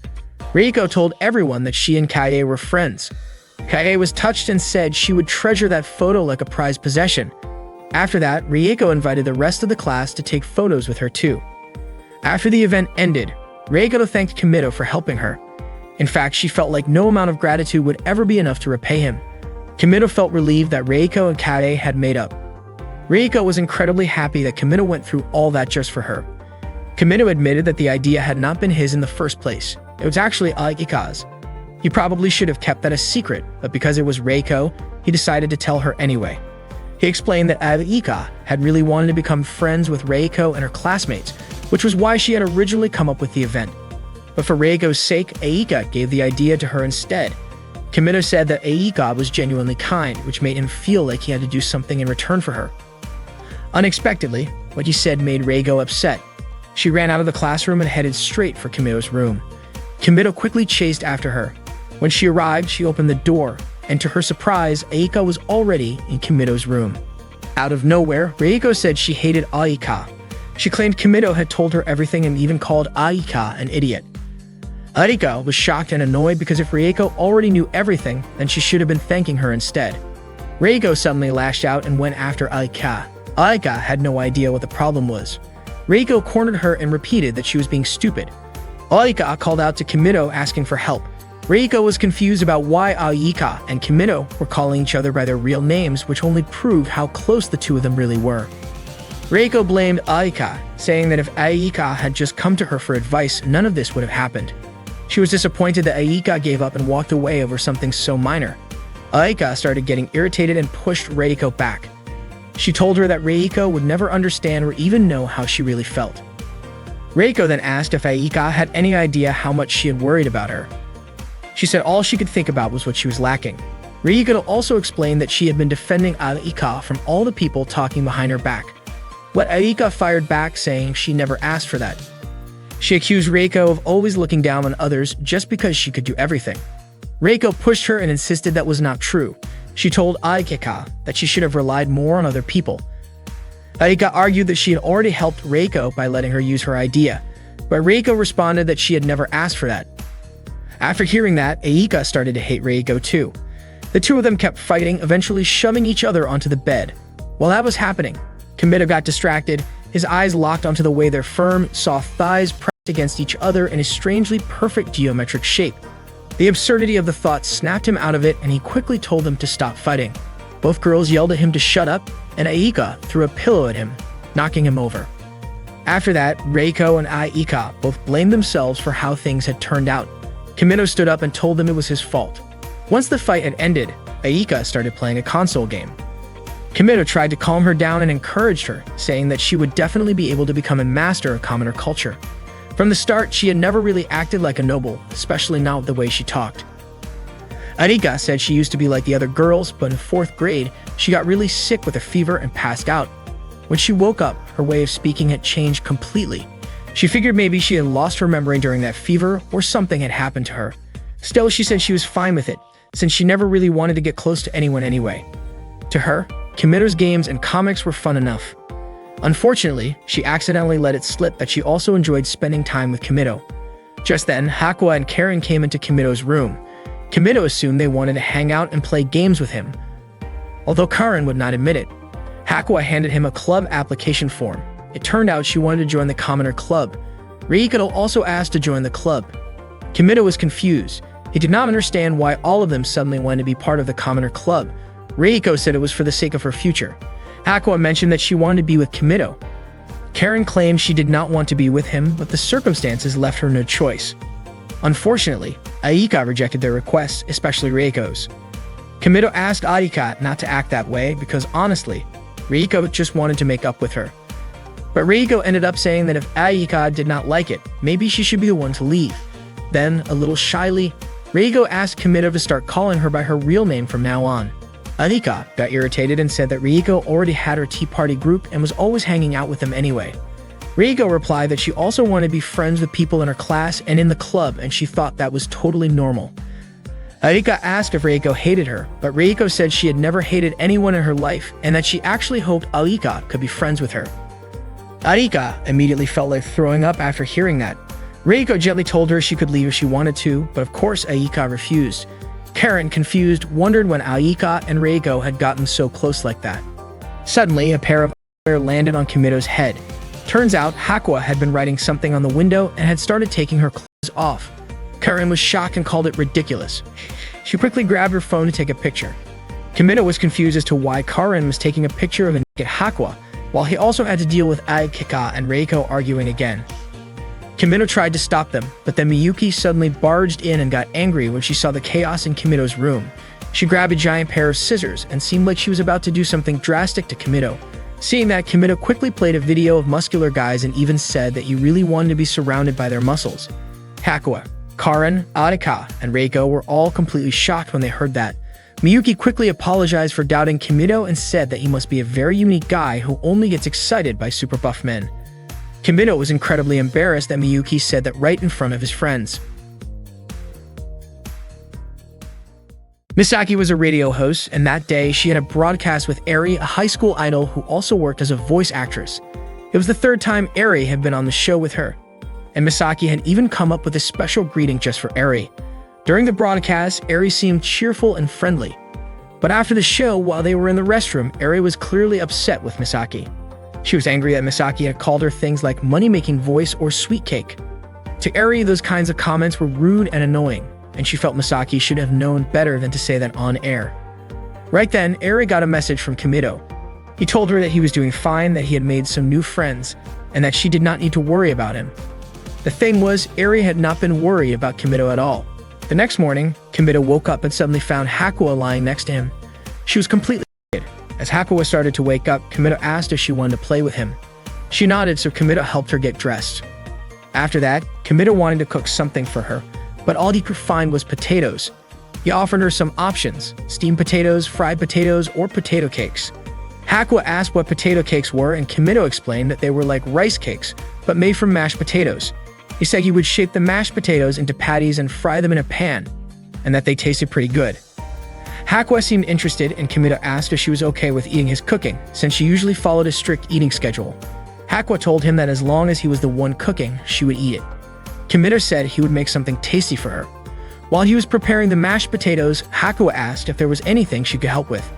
Reiko told everyone that she and Kae were friends. Kae was touched and said she would treasure that photo like a prized possession. After that, Reiko invited the rest of the class to take photos with her too. After the event ended, Reiko thanked Kimito for helping her. In fact, she felt like no amount of gratitude would ever be enough to repay him. Kimito felt relieved that Reiko and Kae had made up. Reiko was incredibly happy that Kimito went through all that just for her. Kimito admitted that the idea had not been his in the first place. It was actually Aika's. He probably should have kept that a secret, but because it was Reiko, he decided to tell her anyway. He explained that Aika had really wanted to become friends with Reiko and her classmates, which was why she had originally come up with the event. But for Reiko's sake, Aika gave the idea to her instead. Kimito said that Aika was genuinely kind, which made him feel like he had to do something in return for her. Unexpectedly, what he said made Reiko upset. She ran out of the classroom and headed straight for Kimito's room. Kimito quickly chased after her. When she arrived, she opened the door, and to her surprise, Aika was already in Kimito's room. Out of nowhere, Reiko said she hated Aika. She claimed Kimito had told her everything and even called Aika an idiot. Aika was shocked and annoyed because if Reiko already knew everything, then she should have been thanking her instead. Reiko suddenly lashed out and went after Aika. Aika had no idea what the problem was. Reiko cornered her and repeated that she was being stupid. Aika called out to Kimito asking for help. Reiko was confused about why Aika and Kimito were calling each other by their real names, which only proved how close the two of them really were. Reiko blamed Aika, saying that if Aika had just come to her for advice, none of this would have happened. She was disappointed that Aika gave up and walked away over something so minor. Aika started getting irritated and pushed Reiko back. She told her that Reiko would never understand or even know how she really felt. Reiko then asked if Aika had any idea how much she had worried about her. She said all she could think about was what she was lacking. Reiko also explained that she had been defending Aika from all the people talking behind her back. What Aika fired back, saying she never asked for that. She accused Reiko of always looking down on others just because she could do everything. Reiko pushed her and insisted that was not true. She told Aika that she should have relied more on other people. Aika argued that she had already helped Reiko by letting her use her idea, but Reiko responded that she had never asked for that. After hearing that, Aika started to hate Reiko too. The two of them kept fighting, eventually shoving each other onto the bed. While that was happening, Kimito got distracted, his eyes locked onto the way their firm, soft thighs pressed against each other in a strangely perfect geometric shape. The absurdity of the thought snapped him out of it, and he quickly told them to stop fighting. Both girls yelled at him to shut up, and Aika threw a pillow at him, knocking him over. After that, Reiko and Aika both blamed themselves for how things had turned out. Kimito stood up and told them it was his fault. Once the fight had ended, Aika started playing a console game. Kimito tried to calm her down and encouraged her, saying that she would definitely be able to become a master of commoner culture. From the start, she had never really acted like a noble, especially not the way she talked. Aika said she used to be like the other girls, but in 4th grade, she got really sick with a fever and passed out. When she woke up, her way of speaking had changed completely. She figured maybe she had lost her memory during that fever or something had happened to her. Still, she said she was fine with it, since she never really wanted to get close to anyone anyway. To her, Kimito's games and comics were fun enough. Unfortunately, she accidentally let it slip that she also enjoyed spending time with Kimito. Just then, Hakua and Karen came into Kimito's room. Kimito assumed they wanted to hang out and play games with him. Although Karen would not admit it, Hakua handed him a club application form. It turned out she wanted to join the Commoner Club. Reiko also asked to join the club. Kimito was confused. He did not understand why all of them suddenly wanted to be part of the Commoner Club. Reiko said it was for the sake of her future. Hakua mentioned that she wanted to be with Kimito. Karen claimed she did not want to be with him, but the circumstances left her no choice. Unfortunately, Aika rejected their requests, especially Reiko's. Kimito asked Aika not to act that way because honestly, Reiko just wanted to make up with her. But Reiko ended up saying that if Aika did not like it, maybe she should be the one to leave. Then, a little shyly, Reiko asked Kimito to start calling her by her real name from now on. Aika got irritated and said that Reiko already had her tea party group and was always hanging out with them anyway. Reiko replied that she also wanted to be friends with people in her class and in the club, and she thought that was totally normal. Aika asked if Reiko hated her, but Reiko said she had never hated anyone in her life and that she actually hoped Aika could be friends with her. Aika immediately felt like throwing up after hearing that. Reiko gently told her she could leave if she wanted to, but of course Aika refused. Karen, confused, wondered when Aika and Reiko had gotten so close like that. Suddenly, a pair of underwear landed on Kimito's head. Turns out, Hakua had been writing something on the window and had started taking her clothes off. Karen was shocked and called it ridiculous. She quickly grabbed her phone to take a picture. Kimito was confused as to why Karen was taking a picture of a naked Hakua, while he also had to deal with Aika and Reiko arguing again. Kimito tried to stop them, but then Miyuki suddenly barged in and got angry when she saw the chaos in Kimito's room. She grabbed a giant pair of scissors and seemed like she was about to do something drastic to Kimito. Seeing that, Kimito quickly played a video of muscular guys and even said that he really wanted to be surrounded by their muscles. Hakua, Karen, Arika, and Reiko were all completely shocked when they heard that. Miyuki quickly apologized for doubting Kimito and said that he must be a very unique guy who only gets excited by super buff men. Kimito was incredibly embarrassed that Miyuki said that right in front of his friends. Misaki was a radio host, and that day she had a broadcast with Eri, a high school idol who also worked as a voice actress. It was the third time Eri had been on the show with her, and Misaki had even come up with a special greeting just for Eri. During the broadcast, Eri seemed cheerful and friendly. But after the show, while they were in the restroom, Eri was clearly upset with Misaki. She was angry that Misaki had called her things like money-making voice or sweet cake. To Eri, those kinds of comments were rude and annoying, and she felt Misaki should have known better than to say that on air. Right then, Eri got a message from Kimito. He told her that he was doing fine, that he had made some new friends, and that she did not need to worry about him. The thing was, Eri had not been worried about Kimito at all. The next morning, Kimito woke up and suddenly found Hakuo lying next to him. She was completely naked. As Hakuo started to wake up, Kimito asked if she wanted to play with him. She nodded, so Kimito helped her get dressed. After that, Kimito wanted to cook something for her, but all he could find was potatoes. He offered her some options: steamed potatoes, fried potatoes, or potato cakes. Hakuo asked what potato cakes were, and Kimito explained that they were like rice cakes, but made from mashed potatoes. He said he would shape the mashed potatoes into patties and fry them in a pan, and that they tasted pretty good. Hakuo seemed interested, and Kimito asked if she was okay with eating his cooking, since she usually followed a strict eating schedule. Hakuo told him that as long as he was the one cooking, she would eat it. Kimito said he would make something tasty for her. While he was preparing the mashed potatoes, Hakuo asked if there was anything she could help with.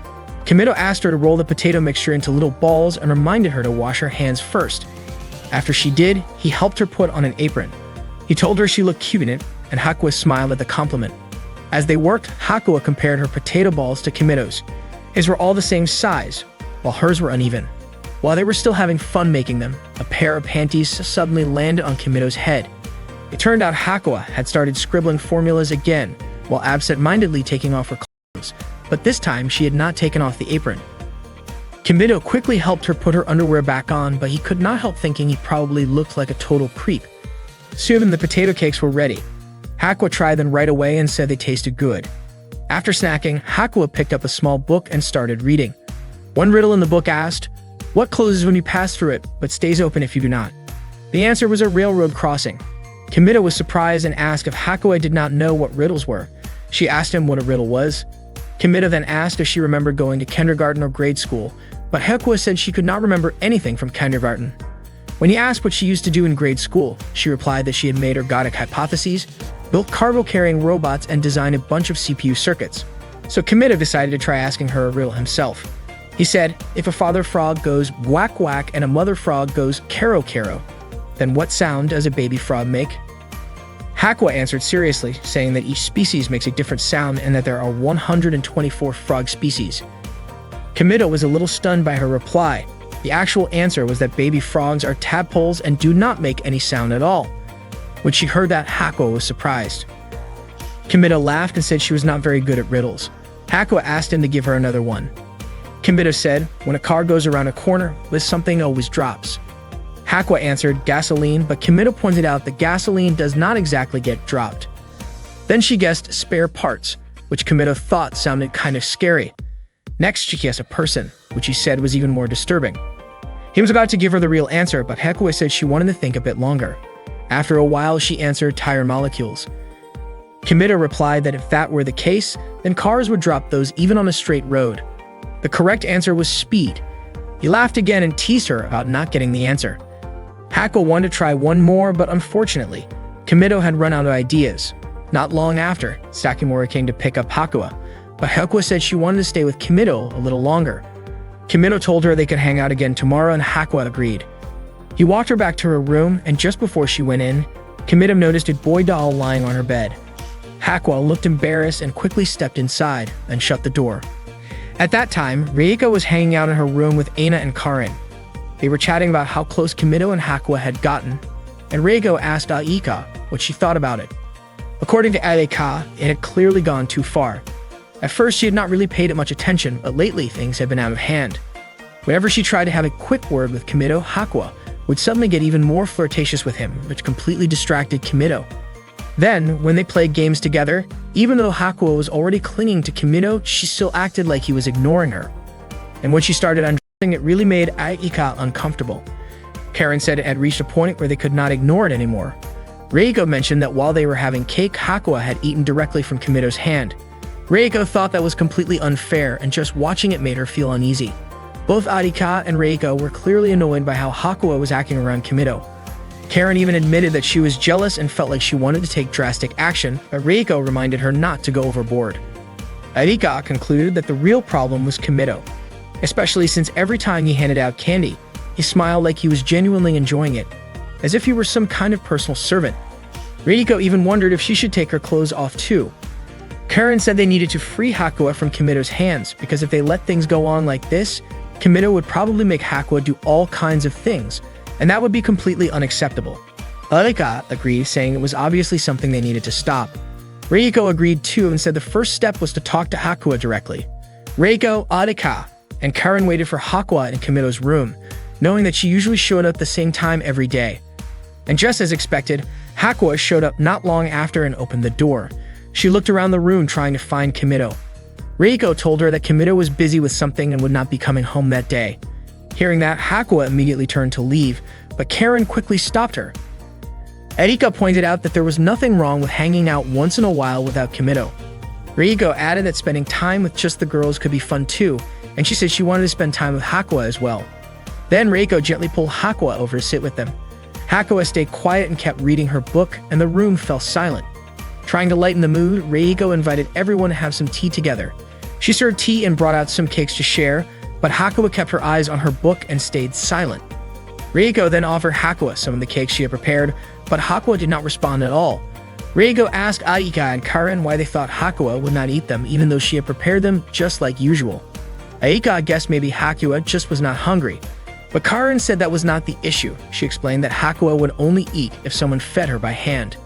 Kimito asked her to roll the potato mixture into little balls and reminded her to wash her hands first. After she did, he helped her put on an apron. He told her she looked cute in it, and Hakuo smiled at the compliment. As they worked, Hakuo compared her potato balls to Kimito's. His were all the same size, while hers were uneven. While they were still having fun making them, a pair of panties suddenly landed on Kimito's head. It turned out Hakuo had started scribbling formulas again, while absent-mindedly taking off her clothes, but this time she had not taken off the apron. Kimito quickly helped her put her underwear back on, but he could not help thinking he probably looked like a total creep. Soon the potato cakes were ready. Hakuo tried them right away and said they tasted good. After snacking, Hakuo picked up a small book and started reading. One riddle in the book asked, "What closes when you pass through it, but stays open if you do not?" The answer was a railroad crossing. Kimito was surprised and asked if Hakuo did not know what riddles were. She asked him what a riddle was. Kimito then asked if she remembered going to kindergarten or grade school, but Hakuo said she could not remember anything from kindergarten. When he asked what she used to do in grade school, she replied that she had made ergodic hypotheses, built cargo-carrying robots, and designed a bunch of CPU circuits. So Kimito decided to try asking her a riddle himself. He said, if a father frog goes quack quack and a mother frog goes caro caro, then what sound does a baby frog make? Hakuo answered seriously, saying that each species makes a different sound and that there are 124 frog species. Kimito was a little stunned by her reply. The actual answer was that baby frogs are tadpoles and do not make any sound at all. When she heard that, Hakuo was surprised. Kimito laughed and said she was not very good at riddles. Hakuo asked him to give her another one. Kimito said, when a car goes around a corner, something always drops. Hakuo answered gasoline, but Kimito pointed out that gasoline does not exactly get dropped. Then she guessed spare parts, which Kimito thought sounded kind of scary. Next, she guessed a person, which he said was even more disturbing. He was about to give her the real answer, but Hakuo said she wanted to think a bit longer. After a while, she answered tire molecules. Kimito replied that if that were the case, then cars would drop those even on a straight road. The correct answer was speed. He laughed again and teased her about not getting the answer. Hakuo wanted to try one more, but unfortunately, Kimito had run out of ideas. Not long after, Sakimura came to pick up Hakuo, but Hakuo said she wanted to stay with Kimito a little longer. Kimito told her they could hang out again tomorrow, and Hakuo agreed. He walked her back to her room, and just before she went in, Kimito noticed a boy doll lying on her bed. Hakuo looked embarrassed and quickly stepped inside and shut the door. At that time, Reiko was hanging out in her room with Aina and Karen. They were chatting about how close Kimito and Hakuo had gotten, and Reiko asked Aika what she thought about it. According to Aika, it had clearly gone too far. At first, she had not really paid it much attention, but lately things had been out of hand. Whenever she tried to have a quick word with Kimito, Hakuo would suddenly get even more flirtatious with him, which completely distracted Kimito. Then, when they played games together, even though Hakuo was already clinging to Kimino, she still acted like he was ignoring her. And when she started undressing, it really made Aika uncomfortable. Karen said it had reached a point where they could not ignore it anymore. Reiko mentioned that while they were having cake, Hakuo had eaten directly from Kimito's hand. Reiko thought that was completely unfair, and just watching it made her feel uneasy. Both Arika and Reiko were clearly annoyed by how Hakuo was acting around Kimito. Karen even admitted that she was jealous and felt like she wanted to take drastic action, but Reiko reminded her not to go overboard. Arika concluded that the real problem was Kimito, especially since every time he handed out candy, he smiled like he was genuinely enjoying it, as if he were some kind of personal servant. Reiko even wondered if she should take her clothes off too. Karen said they needed to free Hakuo from Kimito's hands, because if they let things go on like this, Kimito would probably make Hakuo do all kinds of things, and that would be completely unacceptable. Arika agreed, saying it was obviously something they needed to stop. Reiko agreed too and said the first step was to talk to Hakuo directly. Reiko, Arika, and Karen waited for Hakuo in Kimito's room, knowing that she usually showed up at the same time every day. And just as expected, Hakuo showed up not long after and opened the door. She looked around the room trying to find Kimito. Reiko told her that Kimito was busy with something and would not be coming home that day. Hearing that, Hakuo immediately turned to leave, but Karen quickly stopped her. Erika pointed out that there was nothing wrong with hanging out once in a while without Kimito. Reiko added that spending time with just the girls could be fun too, and she said she wanted to spend time with Hakuo as well. Then Reiko gently pulled Hakuo over to sit with them. Hakuo stayed quiet and kept reading her book, and the room fell silent. Trying to lighten the mood, Reiko invited everyone to have some tea together. She served tea and brought out some cakes to share, but Hakuo kept her eyes on her book and stayed silent. Reiko then offered Hakuo some of the cakes she had prepared, but Hakuo did not respond at all. Reiko asked Aika and Karen why they thought Hakuo would not eat them even though she had prepared them just like usual. Aika guessed maybe Hakuo just was not hungry, but Karen said that was not the issue. She explained that Hakuo would only eat if someone fed her by hand.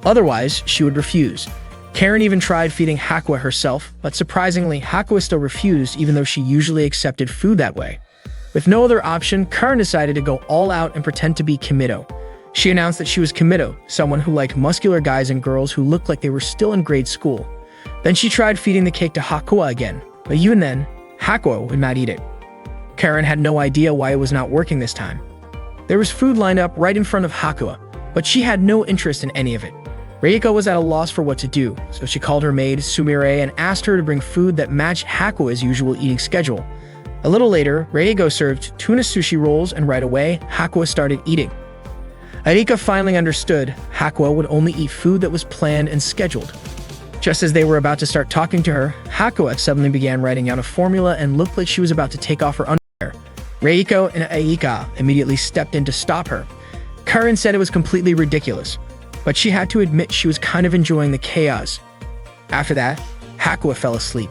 Otherwise, she would refuse. Karen even tried feeding Hakuo herself, but surprisingly, Hakuo still refused even though she usually accepted food that way. With no other option, Karen decided to go all out and pretend to be Kimito. She announced that she was Kimito, someone who liked muscular guys and girls who looked like they were still in grade school. Then she tried feeding the cake to Hakuo again, but even then, Hakuo would not eat it. Karen had no idea why it was not working this time. There was food lined up right in front of Hakuo, but she had no interest in any of it. Reiko was at a loss for what to do, so she called her maid, Sumire, and asked her to bring food that matched Hakuo's usual eating schedule. A little later, Reiko served tuna sushi rolls, and right away, Hakuo started eating. Arika finally understood Hakuo would only eat food that was planned and scheduled. Just as they were about to start talking to her, Hakuo suddenly began writing out a formula and looked like she was about to take off her underwear. Reiko and Aika immediately stepped in to stop her. Karen said it was completely ridiculous, but she had to admit she was kind of enjoying the chaos. After that, Hakuo fell asleep.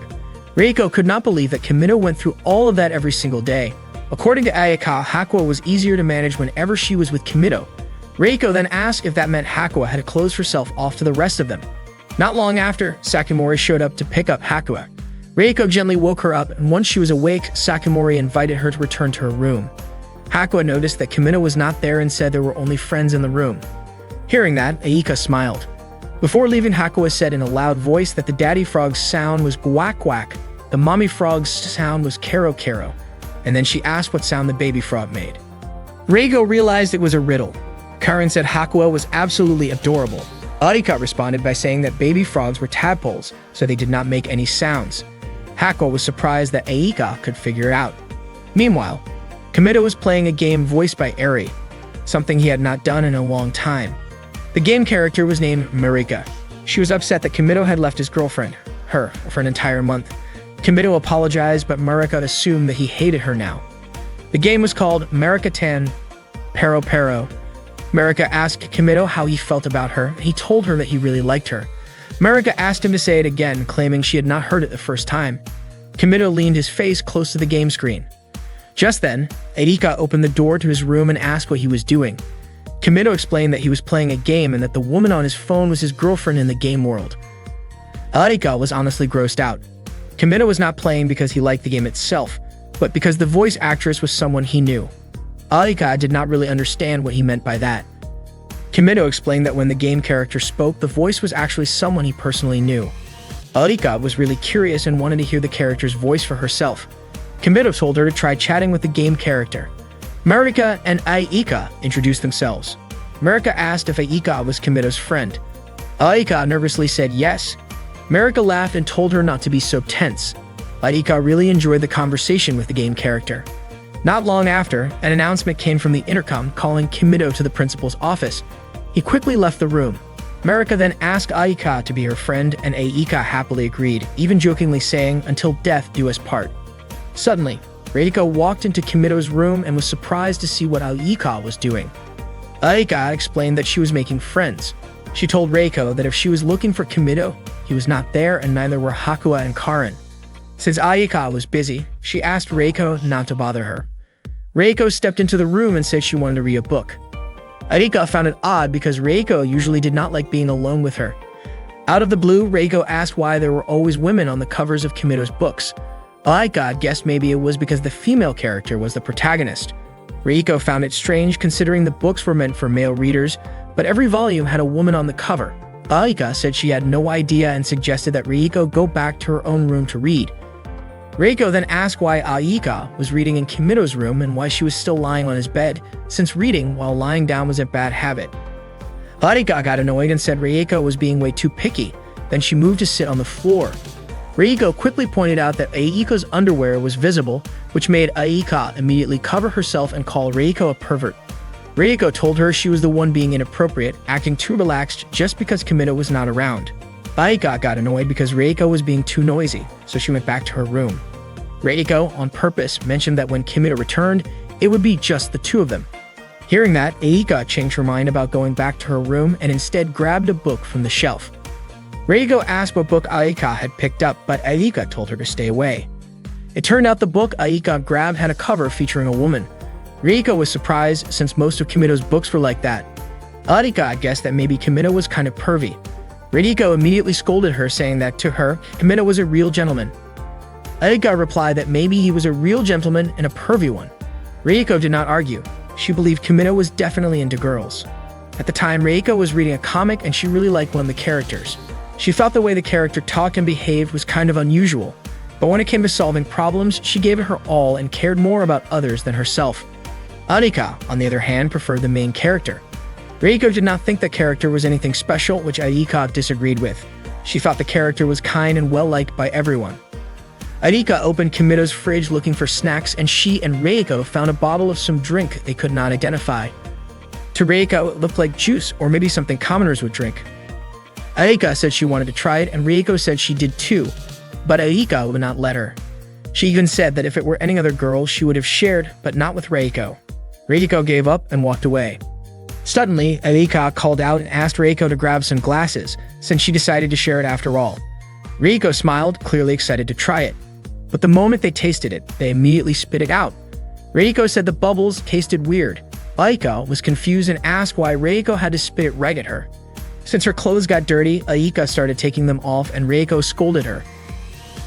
Reiko could not believe that Kimito went through all of that every single day. According to Ayaka, Hakuo was easier to manage whenever she was with Kimito. Reiko then asked if that meant Hakuo had closed herself off to the rest of them. Not long after, Sakimori showed up to pick up Hakuo. Reiko gently woke her up, and once she was awake, Sakimori invited her to return to her room. Hakuo noticed that Kimito was not there and said there were only friends in the room. Hearing that, Aika smiled. Before leaving, Hakuo said in a loud voice that the daddy frog's sound was quack quack, the mommy frog's sound was kero kero, and then she asked what sound the baby frog made. Reiko realized it was a riddle. Karen said Hakuo was absolutely adorable. Arika responded by saying that baby frogs were tadpoles, so they did not make any sounds. Hakuo was surprised that Aika could figure it out. Meanwhile, Kimito was playing a game voiced by Eri, something he had not done in a long time. The game character was named Marika. She was upset that Kimito had left his girlfriend, her, for an entire month. Kimito apologized, but Marika assumed that he hated her now. The game was called Marika-tan Pero Pero. Marika asked Kimito how he felt about her, and he told her that he really liked her. Marika asked him to say it again, claiming she had not heard it the first time. Kimito leaned his face close to the game screen. Just then, Erika opened the door to his room and asked what he was doing. Kimito explained that he was playing a game and that the woman on his phone was his girlfriend in the game world. Erika was honestly grossed out. Kimito was not playing because he liked the game itself, but because the voice actress was someone he knew. Erika did not really understand what he meant by that. Kimido explained that when the game character spoke, the voice was actually someone he personally knew. Aika was really curious and wanted to hear the character's voice for herself. Kimido told her to try chatting with the game character. Marika and Aika introduced themselves. Marika asked if Aika was Kimido's friend. Aika nervously said yes. Marika laughed and told her not to be so tense. Aika really enjoyed the conversation with the game character. Not long after, an announcement came from the intercom calling Kimido to the principal's office. He quickly left the room. Marika then asked Aika to be her friend, and Aika happily agreed, even jokingly saying, "Until death do us part." Suddenly, Reiko walked into Kimido's room and was surprised to see what Aika was doing. Aika explained that she was making friends. She told Reiko that if she was looking for Kimido, he was not there and neither were Hakua and Karin. Since Aika was busy, she asked Reiko not to bother her. Reiko stepped into the room and said she wanted to read a book. Aika found it odd because Reiko usually did not like being alone with her. Out of the blue, Reiko asked why there were always women on the covers of Kimido's books. Aika guessed maybe it was because the female character was the protagonist. Reiko found it strange considering the books were meant for male readers, but every volume had a woman on the cover. Aika said she had no idea and suggested that Reiko go back to her own room to read. Reiko then asked why Aika was reading in Kimido's room and why she was still lying on his bed, since reading while lying down was a bad habit. Aika got annoyed and said Reiko was being way too picky. Then she moved to sit on the floor. Reiko quickly pointed out that Aika's underwear was visible, which made Aika immediately cover herself and call Reiko a pervert. Reiko told her she was the one being inappropriate, acting too relaxed just because Kimido was not around. Aika got annoyed because Reiko was being too noisy, so she went back to her room. Reiko, on purpose, mentioned that when Kimido returned, it would be just the two of them. Hearing that, Aika changed her mind about going back to her room and instead grabbed a book from the shelf. Reiko asked what book Aika had picked up, but Aika told her to stay away. It turned out the book Aika grabbed had a cover featuring a woman. Reiko was surprised since most of Kimido's books were like that. Aika guessed that maybe Kimido was kind of pervy. Reiko immediately scolded her, saying that to her, Kimido was a real gentleman. Aika replied that maybe he was a real gentleman and a pervy one. Reiko did not argue. She believed Kimido was definitely into girls. At the time, Reiko was reading a comic and she really liked one of the characters. She felt the way the character talked and behaved was kind of unusual, but when it came to solving problems, she gave it her all and cared more about others than herself. Aika, on the other hand, preferred the main character. Reiko did not think the character was anything special, which Aika disagreed with. She thought the character was kind and well-liked by everyone. Aika opened Kimido's fridge looking for snacks, and she and Reiko found a bottle of some drink they could not identify. To Reiko, it looked like juice, or maybe something commoners would drink. Aika said she wanted to try it, and Reiko said she did too, but Aika would not let her. She even said that if it were any other girl, she would have shared, but not with Reiko. Reiko gave up and walked away. Suddenly, Aika called out and asked Reiko to grab some glasses, since she decided to share it after all. Reiko smiled, clearly excited to try it. But the moment they tasted it, they immediately spit it out. Reiko said the bubbles tasted weird. Aika was confused and asked why Reiko had to spit it right at her. Since her clothes got dirty, Aika started taking them off and Reiko scolded her.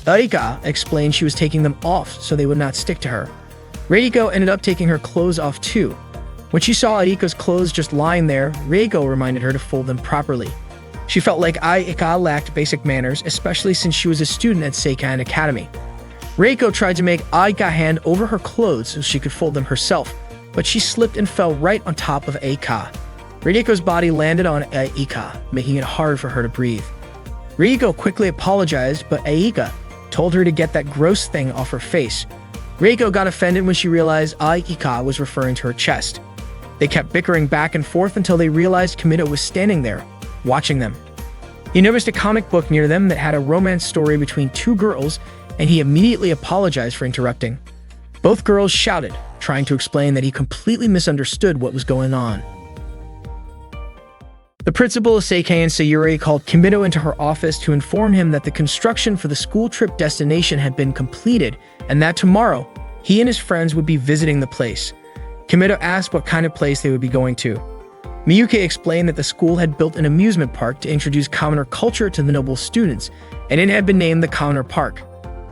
Aika explained she was taking them off so they would not stick to her. Reiko ended up taking her clothes off too. When she saw Aika's clothes just lying there, Reiko reminded her to fold them properly. She felt like Aika lacked basic manners, especially since she was a student at Seikan Academy. Reiko tried to make Aika hand over her clothes so she could fold them herself, but she slipped and fell right on top of Aika. Reiko's body landed on Aika, making it hard for her to breathe. Reiko quickly apologized, but Aika told her to get that gross thing off her face. Reiko got offended when she realized Aika was referring to her chest. They kept bickering back and forth until they realized Kimido was standing there, watching them. He noticed a comic book near them that had a romance story between two girls, and he immediately apologized for interrupting. Both girls shouted, trying to explain that he completely misunderstood what was going on. The principal of Seikan Sayuri called Kimido into her office to inform him that the construction for the school trip destination had been completed and that tomorrow, he and his friends would be visiting the place. Kimido asked what kind of place they would be going to. Miyuki explained that the school had built an amusement park to introduce commoner culture to the noble students, and it had been named the Commoner Park.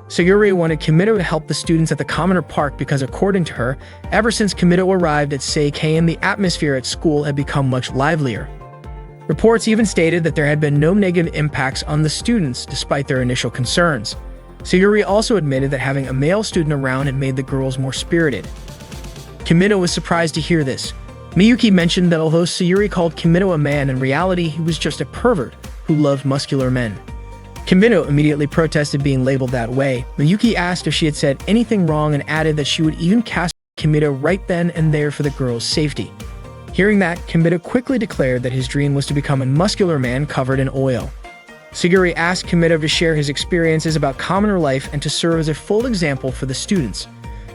Sayuri wanted Kimito to help the students at the Commoner Park because, according to her, ever since Kimito arrived at Seikaen, the atmosphere at school had become much livelier. Reports even stated that there had been no negative impacts on the students despite their initial concerns. Sayuri also admitted that having a male student around had made the girls more spirited. Kimito was surprised to hear this. Miyuki mentioned that although Sayuri called Kimito a man, in reality he was just a pervert who loved muscular men. Kimito immediately protested being labeled that way. Miyuki asked if she had said anything wrong and added that she would even cast Kimito right then and there for the girls' safety. Hearing that, Kimito quickly declared that his dream was to become a muscular man covered in oil. Sayuri asked Kimito to share his experiences about commoner life and to serve as a full example for the students.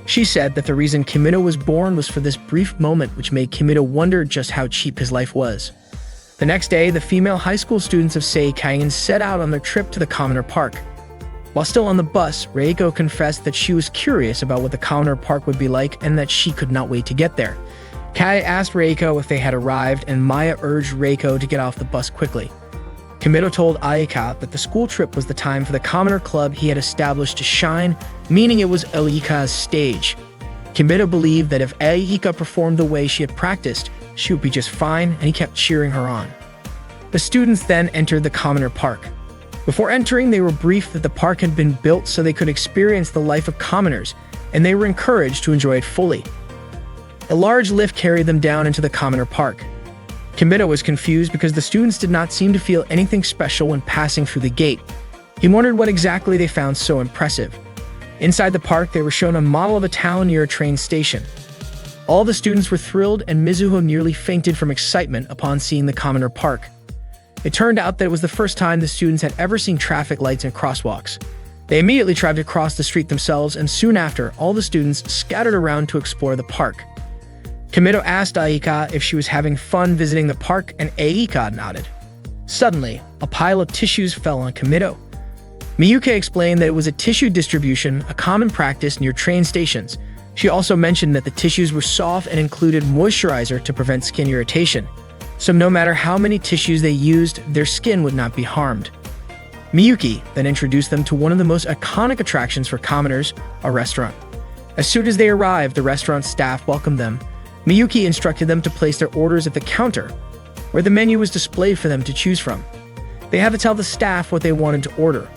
She said that the reason Kimito was born was for this brief moment, which made Kimito wonder just how cheap his life was. The next day, the female high school students of Seikaen set out on their trip to the Commoner Park. While still on the bus, Reiko confessed that she was curious about what the Commoner Park would be like and that she could not wait to get there. Kai asked Reiko if they had arrived, and Maya urged Reiko to get off the bus quickly. Kimito told Aika that the school trip was the time for the Commoner Club he had established to shine, meaning it was Aika's stage. Kimito believed that if Aika performed the way she had practiced, she would be just fine, and he kept cheering her on. The students then entered the Commoner Park. Before entering, they were briefed that the park had been built so they could experience the life of commoners, and they were encouraged to enjoy it fully. A large lift carried them down into the Commoner Park. Kimito was confused because the students did not seem to feel anything special when passing through the gate. He wondered what exactly they found so impressive. Inside the park, they were shown a model of a town near a train station. All the students were thrilled, and Mizuho nearly fainted from excitement upon seeing the Commoner Park. It turned out that it was the first time the students had ever seen traffic lights and crosswalks. They immediately tried to cross the street themselves, and soon after, all the students scattered around to explore the park. Kimito asked Aika if she was having fun visiting the park, and Aika nodded. Suddenly, a pile of tissues fell on Kimito. Miyuki explained that it was a tissue distribution, a common practice near train stations. She also mentioned that the tissues were soft and included moisturizer to prevent skin irritation, so no matter how many tissues they used, their skin would not be harmed. Miyuki then introduced them to one of the most iconic attractions for commoners, a restaurant. As soon as they arrived, the restaurant staff welcomed them. Miyuki instructed them to place their orders at the counter, where the menu was displayed for them to choose from. They had to tell the staff what they wanted to order.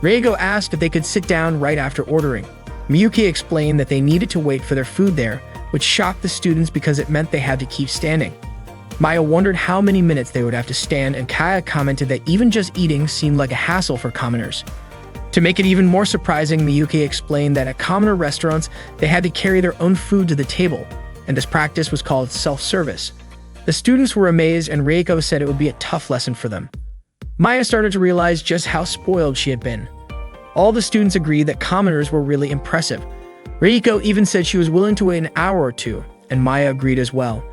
Reigo asked if they could sit down right after ordering. Miyuki explained that they needed to wait for their food there, which shocked the students because it meant they had to keep standing. Maya wondered how many minutes they would have to stand, and Kaya commented that even just eating seemed like a hassle for commoners. To make it even more surprising, Miyuki explained that at commoner restaurants, they had to carry their own food to the table, and this practice was called self-service. The students were amazed, and Reiko said it would be a tough lesson for them. Maya started to realize just how spoiled she had been. All the students agreed that commoners were really impressive. Reiko even said she was willing to wait an hour or two, and Maya agreed as well.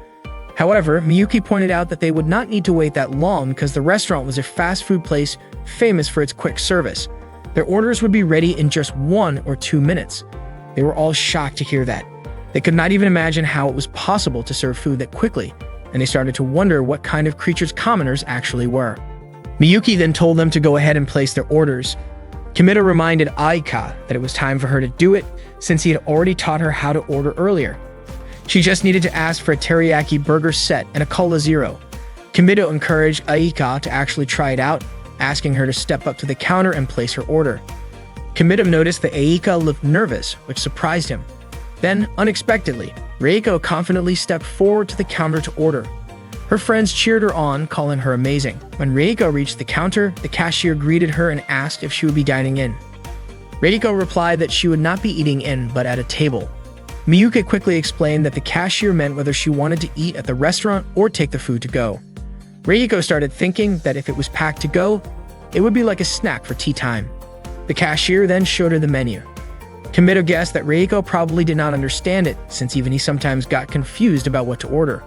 However, Miyuki pointed out that they would not need to wait that long because the restaurant was a fast food place famous for its quick service. Their orders would be ready in just 1 or 2 minutes. They were all shocked to hear that. They could not even imagine how it was possible to serve food that quickly, and they started to wonder what kind of creatures commoners actually were. Miyuki then told them to go ahead and place their orders. Kimito reminded Aika that it was time for her to do it since he had already taught her how to order earlier. She just needed to ask for a teriyaki burger set and a cola zero. Kimito encouraged Aika to actually try it out, asking her to step up to the counter and place her order. Kimito noticed that Aika looked nervous, which surprised him. Then, unexpectedly, Reiko confidently stepped forward to the counter to order. Her friends cheered her on, calling her amazing. When Reiko reached the counter, the cashier greeted her and asked if she would be dining in. Reiko replied that she would not be eating in, but at a table. Miyuki quickly explained that the cashier meant whether she wanted to eat at the restaurant or take the food to go. Reiko started thinking that if it was packed to go, it would be like a snack for tea time. The cashier then showed her the menu. Kimito guessed that Reiko probably did not understand it, since even he sometimes got confused about what to order.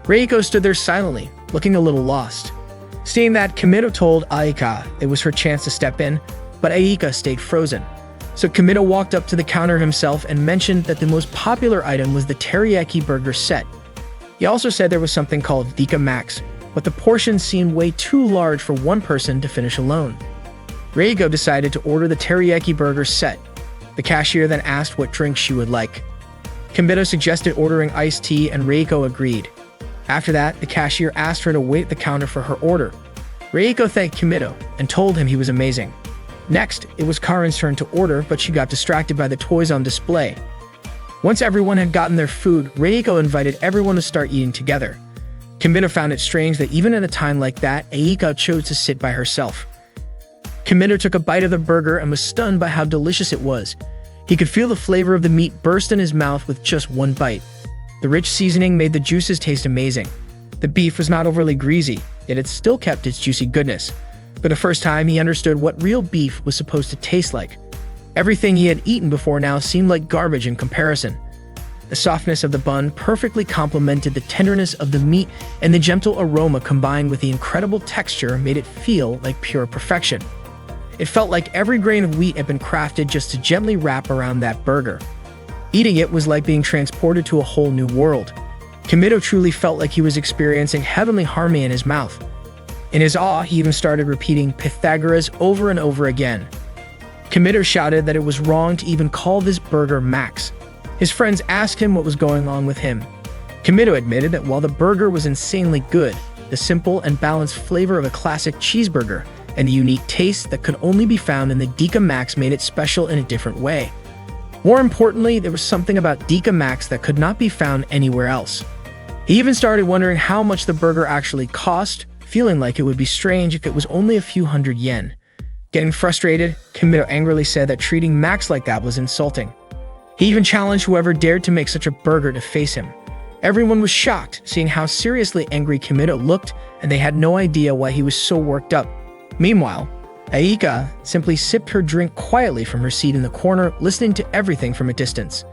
Reiko stood there silently, looking a little lost. Seeing that, Kimito told Aika it was her chance to step in, but Aika stayed frozen. So Kimito walked up to the counter himself and mentioned that the most popular item was the teriyaki burger set. He also said there was something called Dika Max, but the portion seemed way too large for one person to finish alone. Reiko decided to order the teriyaki burger set. The cashier then asked what drink she would like. Kimito suggested ordering iced tea and Reiko agreed. After that, the cashier asked her to wait at the counter for her order. Reiko thanked Kimito and told him he was amazing. Next, it was Karen's turn to order, but she got distracted by the toys on display. Once everyone had gotten their food, Reiko invited everyone to start eating together. Kimito found it strange that even at a time like that, Aika chose to sit by herself. Kimito took a bite of the burger and was stunned by how delicious it was. He could feel the flavor of the meat burst in his mouth with just one bite. The rich seasoning made the juices taste amazing. The beef was not overly greasy, yet it still kept its juicy goodness. For the first time, he understood what real beef was supposed to taste like. Everything he had eaten before now seemed like garbage in comparison. The softness of the bun perfectly complemented the tenderness of the meat, and the gentle aroma combined with the incredible texture made it feel like pure perfection. It felt like every grain of wheat had been crafted just to gently wrap around that burger. Eating it was like being transported to a whole new world. Kimito truly felt like he was experiencing heavenly harmony in his mouth. In his awe, he even started repeating Pythagoras over and over again. Kimito shouted that it was wrong to even call this burger Max. His friends asked him what was going on with him. Kimito admitted that while the burger was insanely good, the simple and balanced flavor of a classic cheeseburger and the unique taste that could only be found in the Dika Max made it special in a different way. More importantly, there was something about Dika Max that could not be found anywhere else. He even started wondering how much the burger actually cost, feeling like it would be strange if it was only a few hundred yen. Getting frustrated, Kimito angrily said that treating Max like that was insulting. He even challenged whoever dared to make such a burger to face him. Everyone was shocked, seeing how seriously angry Kimito looked, and they had no idea why he was so worked up. Meanwhile, Aika simply sipped her drink quietly from her seat in the corner, listening to everything from a distance.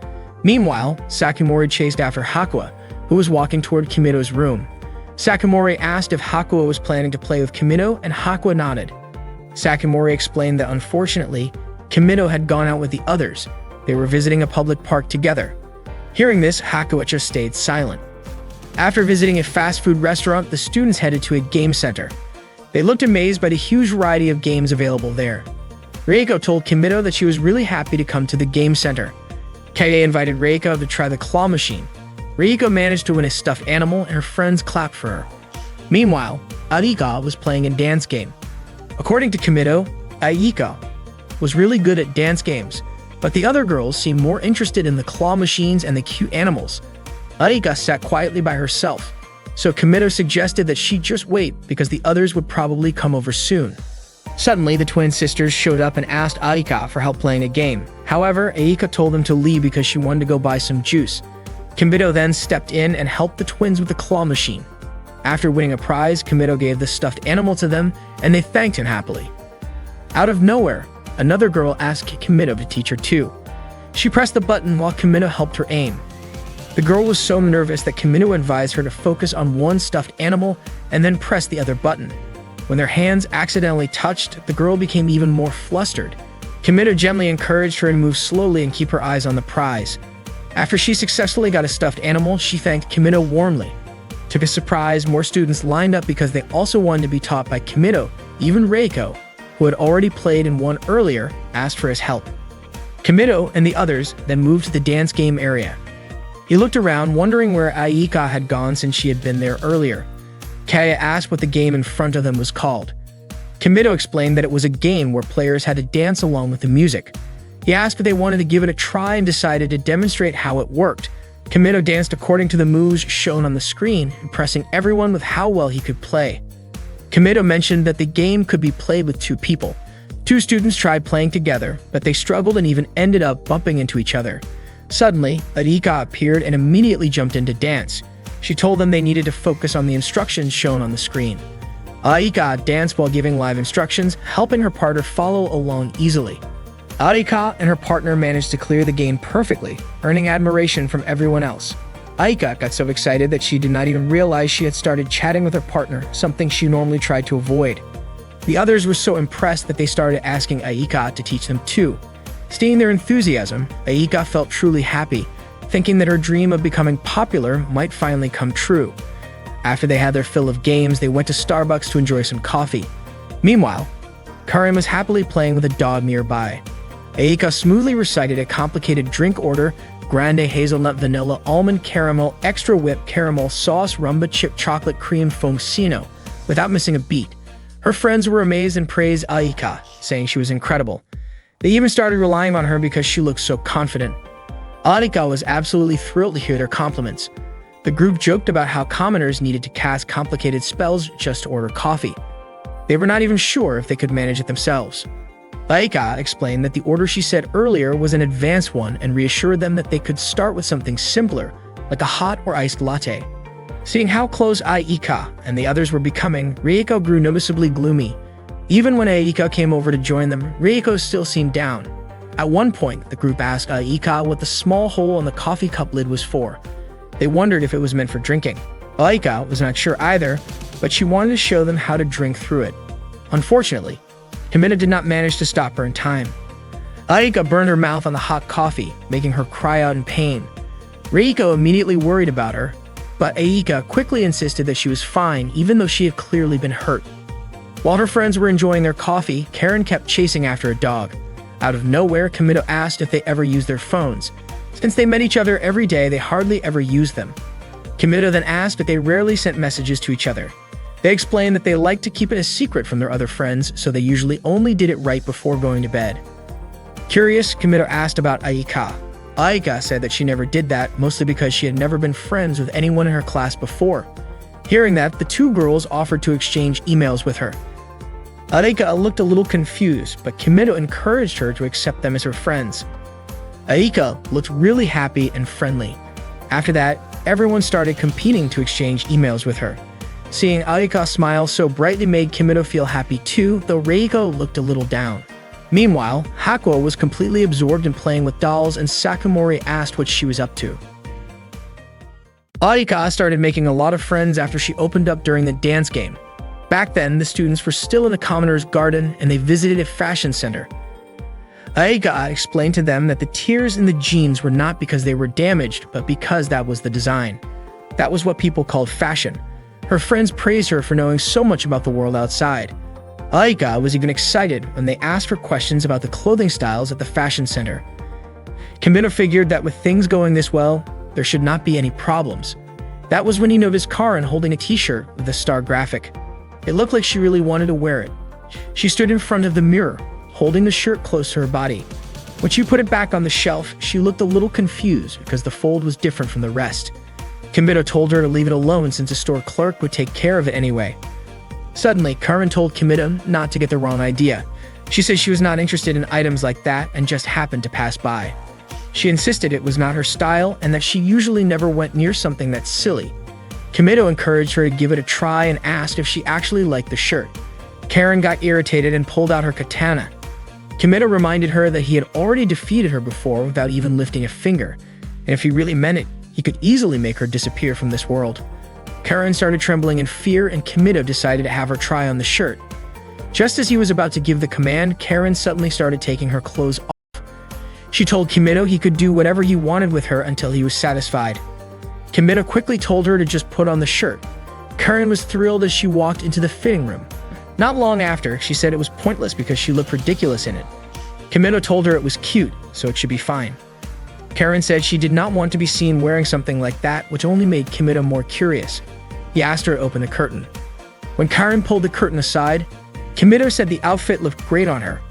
Meanwhile, Sakimori chased after Hakua, who was walking toward Kimito's room. Sakimori asked if Hakua was planning to play with Kimito, and Hakua nodded. Sakimori explained that unfortunately, Kimito had gone out with the others. They were visiting a public park together. Hearing this, Hakua just stayed silent. After visiting a fast food restaurant, the students headed to a game center. They looked amazed by the huge variety of games available there. Reiko told Kimito that she was really happy to come to the game center. Kaie invited Reiko to try the claw machine. Reiko managed to win a stuffed animal, and her friends clapped for her. Meanwhile, Arika was playing a dance game. According to Kimito, Aika was really good at dance games, but the other girls seemed more interested in the claw machines and the cute animals. Arika sat quietly by herself, so Kimito suggested that she just wait because the others would probably come over soon. Suddenly, the twin sisters showed up and asked Aika for help playing a game. However, Aika told them to leave because she wanted to go buy some juice. Kimito then stepped in and helped the twins with the claw machine. After winning a prize, Kimito gave the stuffed animal to them, and they thanked him happily. Out of nowhere, another girl asked Kimito to teach her too. She pressed the button while Kimito helped her aim. The girl was so nervous that Kimito advised her to focus on one stuffed animal and then press the other button. When their hands accidentally touched, the girl became even more flustered. Kimito gently encouraged her to move slowly and keep her eyes on the prize. After she successfully got a stuffed animal, she thanked Kimito warmly. To his surprise, more students lined up because they also wanted to be taught by Kimito. Even Reiko, who had already played in one earlier, asked for his help. Kimito and the others then moved to the dance game area. He looked around, wondering where Aika had gone since she had been there earlier. Kaya asked what the game in front of them was called. Kimito explained that it was a game where players had to dance along with the music. He asked if they wanted to give it a try and decided to demonstrate how it worked. Kimito danced according to the moves shown on the screen, impressing everyone with how well he could play. Kimito mentioned that the game could be played with two people. Two students tried playing together, but they struggled and even ended up bumping into each other. Suddenly, Arika appeared and immediately jumped into dance. She told them they needed to focus on the instructions shown on the screen. Arika danced while giving live instructions, helping her partner follow along easily. Arika and her partner managed to clear the game perfectly, earning admiration from everyone else. Aika got so excited that she did not even realize she had started chatting with her partner, something she normally tried to avoid. The others were so impressed that they started asking Aika to teach them too. Seeing their enthusiasm, Aika felt truly happy, thinking that her dream of becoming popular might finally come true. After they had their fill of games, they went to Starbucks to enjoy some coffee. Meanwhile, Karen was happily playing with a dog nearby. Aika smoothly recited a complicated drink order: grande hazelnut vanilla almond caramel extra whip caramel sauce rumba chip chocolate cream foamsino, without missing a beat. Her friends were amazed and praised Aika, saying she was incredible. They even started relying on her because she looked so confident. Aika was absolutely thrilled to hear their compliments. The group joked about how commoners needed to cast complicated spells just to order coffee. They were not even sure if they could manage it themselves. Aika explained that the order she said earlier was an advanced one and reassured them that they could start with something simpler, like a hot or iced latte. Seeing how close Aika and the others were becoming, Rieko grew noticeably gloomy. Even when Aika came over to join them, Rieko still seemed down. At one point, the group asked Aika what the small hole on the coffee cup lid was for. They wondered if it was meant for drinking. Aika was not sure either, but she wanted to show them how to drink through it. Unfortunately, Himina did not manage to stop her in time. Aika burned her mouth on the hot coffee, making her cry out in pain. Rieko immediately worried about her, but Aika quickly insisted that she was fine, even though she had clearly been hurt. While her friends were enjoying their coffee, Karen kept chasing after a dog. Out of nowhere, Kimido asked if they ever used their phones. Since they met each other every day, they hardly ever used them. Kimido then asked if they rarely sent messages to each other. They explained that they liked to keep it a secret from their other friends, so they usually only did it right before going to bed. Curious, Kimido asked about Aika. Aika said that she never did that, mostly because she had never been friends with anyone in her class before. Hearing that, the two girls offered to exchange emails with her. Aika looked a little confused, but Kimido encouraged her to accept them as her friends. Aika looked really happy and friendly. After that, everyone started competing to exchange emails with her. Seeing Aika smile so brightly made Kimido feel happy too, though Reiko looked a little down. Meanwhile, Hakuo was completely absorbed in playing with dolls, and Sakamori asked what she was up to. Aika started making a lot of friends after she opened up during the dance game. Back then, the students were still in the commoner's garden and they visited a fashion center. Aika explained to them that the tears in the jeans were not because they were damaged, but because that was the design. That was what people called fashion. Her friends praised her for knowing so much about the world outside. Aika was even excited when they asked for questions about the clothing styles at the fashion center. Kimido figured that with things going this well, there should not be any problems. That was when he noticed Karen holding a t-shirt with the star graphic. It looked like she really wanted to wear it. She stood in front of the mirror, holding the shirt close to her body. When she put it back on the shelf, she looked a little confused because the fold was different from the rest. Kimido told her to leave it alone since a store clerk would take care of it anyway. Suddenly, Karen told Kimido not to get the wrong idea. She said she was not interested in items like that and just happened to pass by. She insisted it was not her style and that she usually never went near something that's silly. Kimido encouraged her to give it a try and asked if she actually liked the shirt. Karen got irritated and pulled out her katana. Kimido reminded her that he had already defeated her before without even lifting a finger, and if he really meant it, he could easily make her disappear from this world. Karen started trembling in fear, and Kimido decided to have her try on the shirt. Just as he was about to give the command, Karen suddenly started taking her clothes off. She told Kimido he could do whatever he wanted with her until he was satisfied. Kimido quickly told her to just put on the shirt. Karen was thrilled as she walked into the fitting room. Not long after, she said it was pointless because she looked ridiculous in it. Kimido told her it was cute, so it should be fine. Karen said she did not want to be seen wearing something like that, which only made Kimido more curious. He asked her to open the curtain. When Karen pulled the curtain aside, Kimido said the outfit looked great on her,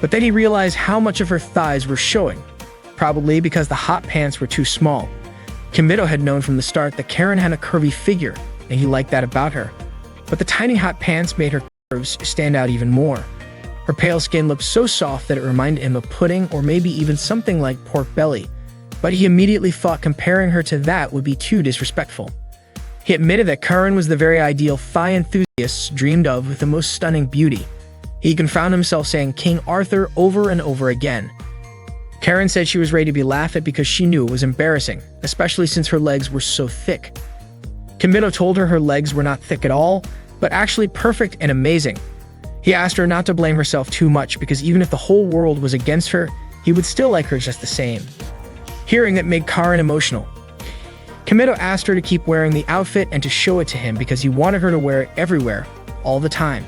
but then he realized how much of her thighs were showing, probably because the hot pants were too small. Kimido had known from the start that Karen had a curvy figure, and he liked that about her. But the tiny hot pants made her curves stand out even more. Her pale skin looked so soft that it reminded him of pudding or maybe even something like pork belly, but he immediately thought comparing her to that would be too disrespectful. He admitted that Karen was the very ideal thigh enthusiasts dreamed of with the most stunning beauty. He even found himself saying King Arthur over and over again. Karen said she was ready to be laughed at because she knew it was embarrassing, especially since her legs were so thick. Kimido told her legs were not thick at all, but actually perfect and amazing. He asked her not to blame herself too much because even if the whole world was against her, he would still like her just the same. Hearing that made Karen emotional. Kimido asked her to keep wearing the outfit and to show it to him because he wanted her to wear it everywhere, all the time.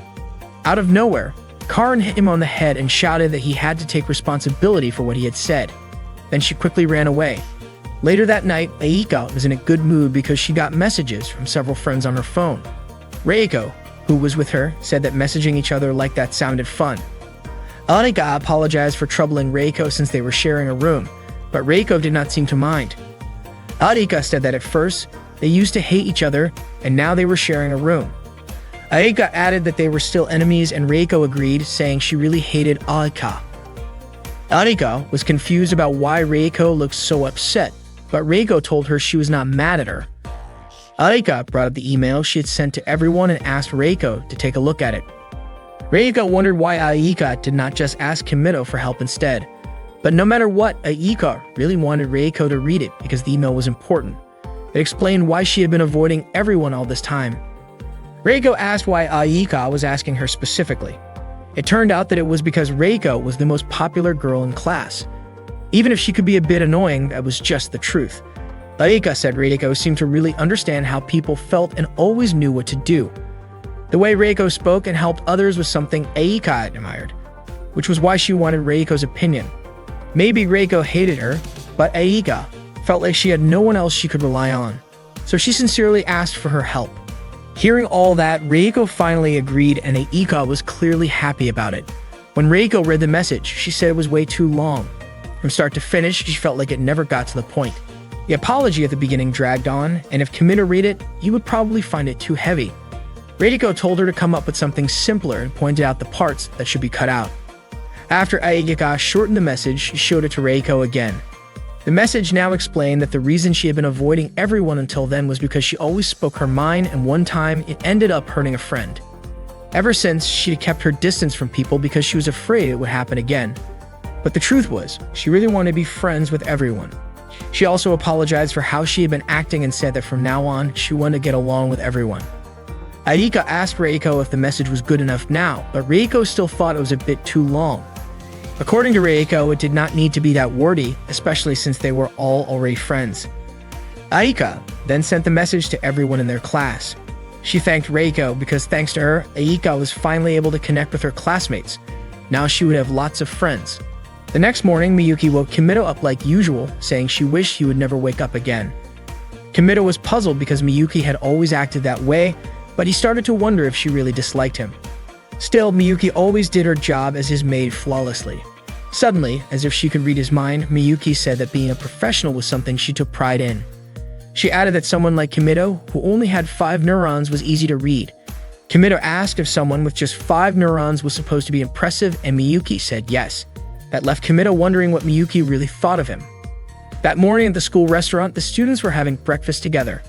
Out of nowhere, Karin hit him on the head and shouted that he had to take responsibility for what he had said. Then she quickly ran away. Later that night, Aika was in a good mood because she got messages from several friends on her phone. Reiko, who was with her, said that messaging each other like that sounded fun. Aika apologized for troubling Reiko since they were sharing a room, but Reiko did not seem to mind. Aika said that at first, they used to hate each other, and now they were sharing a room. Aika added that they were still enemies, and Reiko agreed, saying she really hated Aika. Aika was confused about why Reiko looked so upset, but Reiko told her she was not mad at her. Aika brought up the email she had sent to everyone and asked Reiko to take a look at it. Reiko wondered why Aika did not just ask Kimito for help instead. But no matter what, Aika really wanted Reiko to read it because the email was important. It explained why she had been avoiding everyone all this time. Reiko asked why Aika was asking her specifically. It turned out that it was because Reiko was the most popular girl in class. Even if she could be a bit annoying, that was just the truth. Aika said Reiko seemed to really understand how people felt and always knew what to do. The way Reiko spoke and helped others was something Aika admired, which was why she wanted Reiko's opinion. Maybe Reiko hated her, but Aika felt like she had no one else she could rely on, so she sincerely asked for her help. Hearing all that, Reiko finally agreed, and Aika was clearly happy about it. When Reiko read the message, she said it was way too long. From start to finish, she felt like it never got to the point. The apology at the beginning dragged on, and if Kimito read it, he would probably find it too heavy. Reiko told her to come up with something simpler and pointed out the parts that should be cut out. After Aika shortened the message, she showed it to Reiko again. The message now explained that the reason she had been avoiding everyone until then was because she always spoke her mind, and one time it ended up hurting a friend. Ever since, she had kept her distance from people because she was afraid it would happen again. But the truth was, she really wanted to be friends with everyone. She also apologized for how she had been acting and said that from now on, she wanted to get along with everyone. Aika asked Reiko if the message was good enough now, but Reiko still thought it was a bit too long. According to Reiko, it did not need to be that wordy, especially since they were all already friends. Aika then sent the message to everyone in their class. She thanked Reiko because thanks to her, Aika was finally able to connect with her classmates. Now she would have lots of friends. The next morning, Miyuki woke Kimito up like usual, saying she wished he would never wake up again. Kimito was puzzled because Miyuki had always acted that way, but he started to wonder if she really disliked him. Still, Miyuki always did her job as his maid flawlessly. Suddenly, as if she could read his mind, Miyuki said that being a professional was something she took pride in. She added that someone like Kimito, who only had 5 neurons, was easy to read. Kimito asked if someone with just 5 neurons was supposed to be impressive, and Miyuki said yes. That left Kimito wondering what Miyuki really thought of him. That morning at the school restaurant, the students were having breakfast together.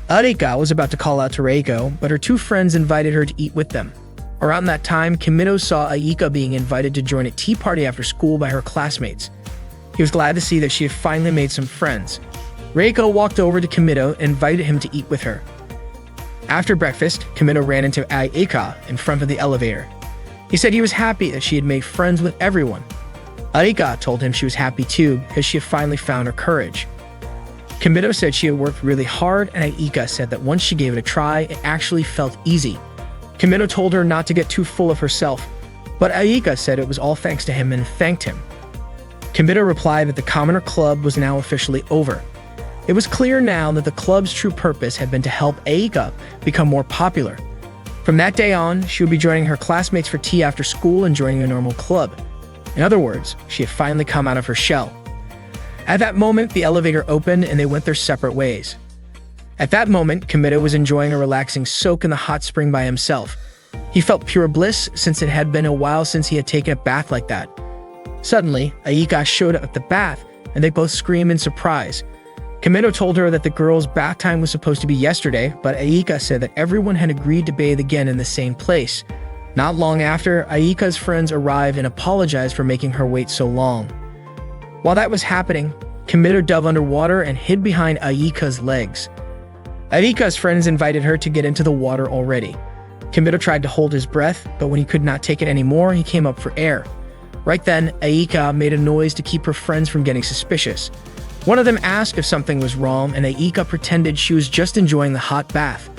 Aika was about to call out to Reiko, but her 2 friends invited her to eat with them. Around that time, Kimito saw Aika being invited to join a tea party after school by her classmates. He was glad to see that she had finally made some friends. Reiko walked over to Kimito and invited him to eat with her. After breakfast, Kimito ran into Aika in front of the elevator. He said he was happy that she had made friends with everyone. Aika told him she was happy too because she had finally found her courage. Kimito said she had worked really hard, and Aika said that once she gave it a try, it actually felt easy. Kimito told her not to get too full of herself, but Aika said it was all thanks to him and thanked him. Kimito replied that the Commoner Club was now officially over. It was clear now that the club's true purpose had been to help Aika become more popular. From that day on, she would be joining her classmates for tea after school and joining a normal club. In other words, she had finally come out of her shell. At that moment, the elevator opened and they went their separate ways. At that moment, Kimito was enjoying a relaxing soak in the hot spring by himself. He felt pure bliss since it had been a while since he had taken a bath like that. Suddenly, Aika showed up at the bath, and they both screamed in surprise. Kimito told her that the girls' bath time was supposed to be yesterday, but Aika said that everyone had agreed to bathe again in the same place. Not long after, Aika's friends arrived and apologized for making her wait so long. While that was happening, Kimito dove underwater and hid behind Aika's legs. Aika's friends invited her to get into the water already. Kimito tried to hold his breath, but when he could not take it anymore, he came up for air. Right then, Aika made a noise to keep her friends from getting suspicious. One of them asked if something was wrong, and Aika pretended she was just enjoying the hot bath.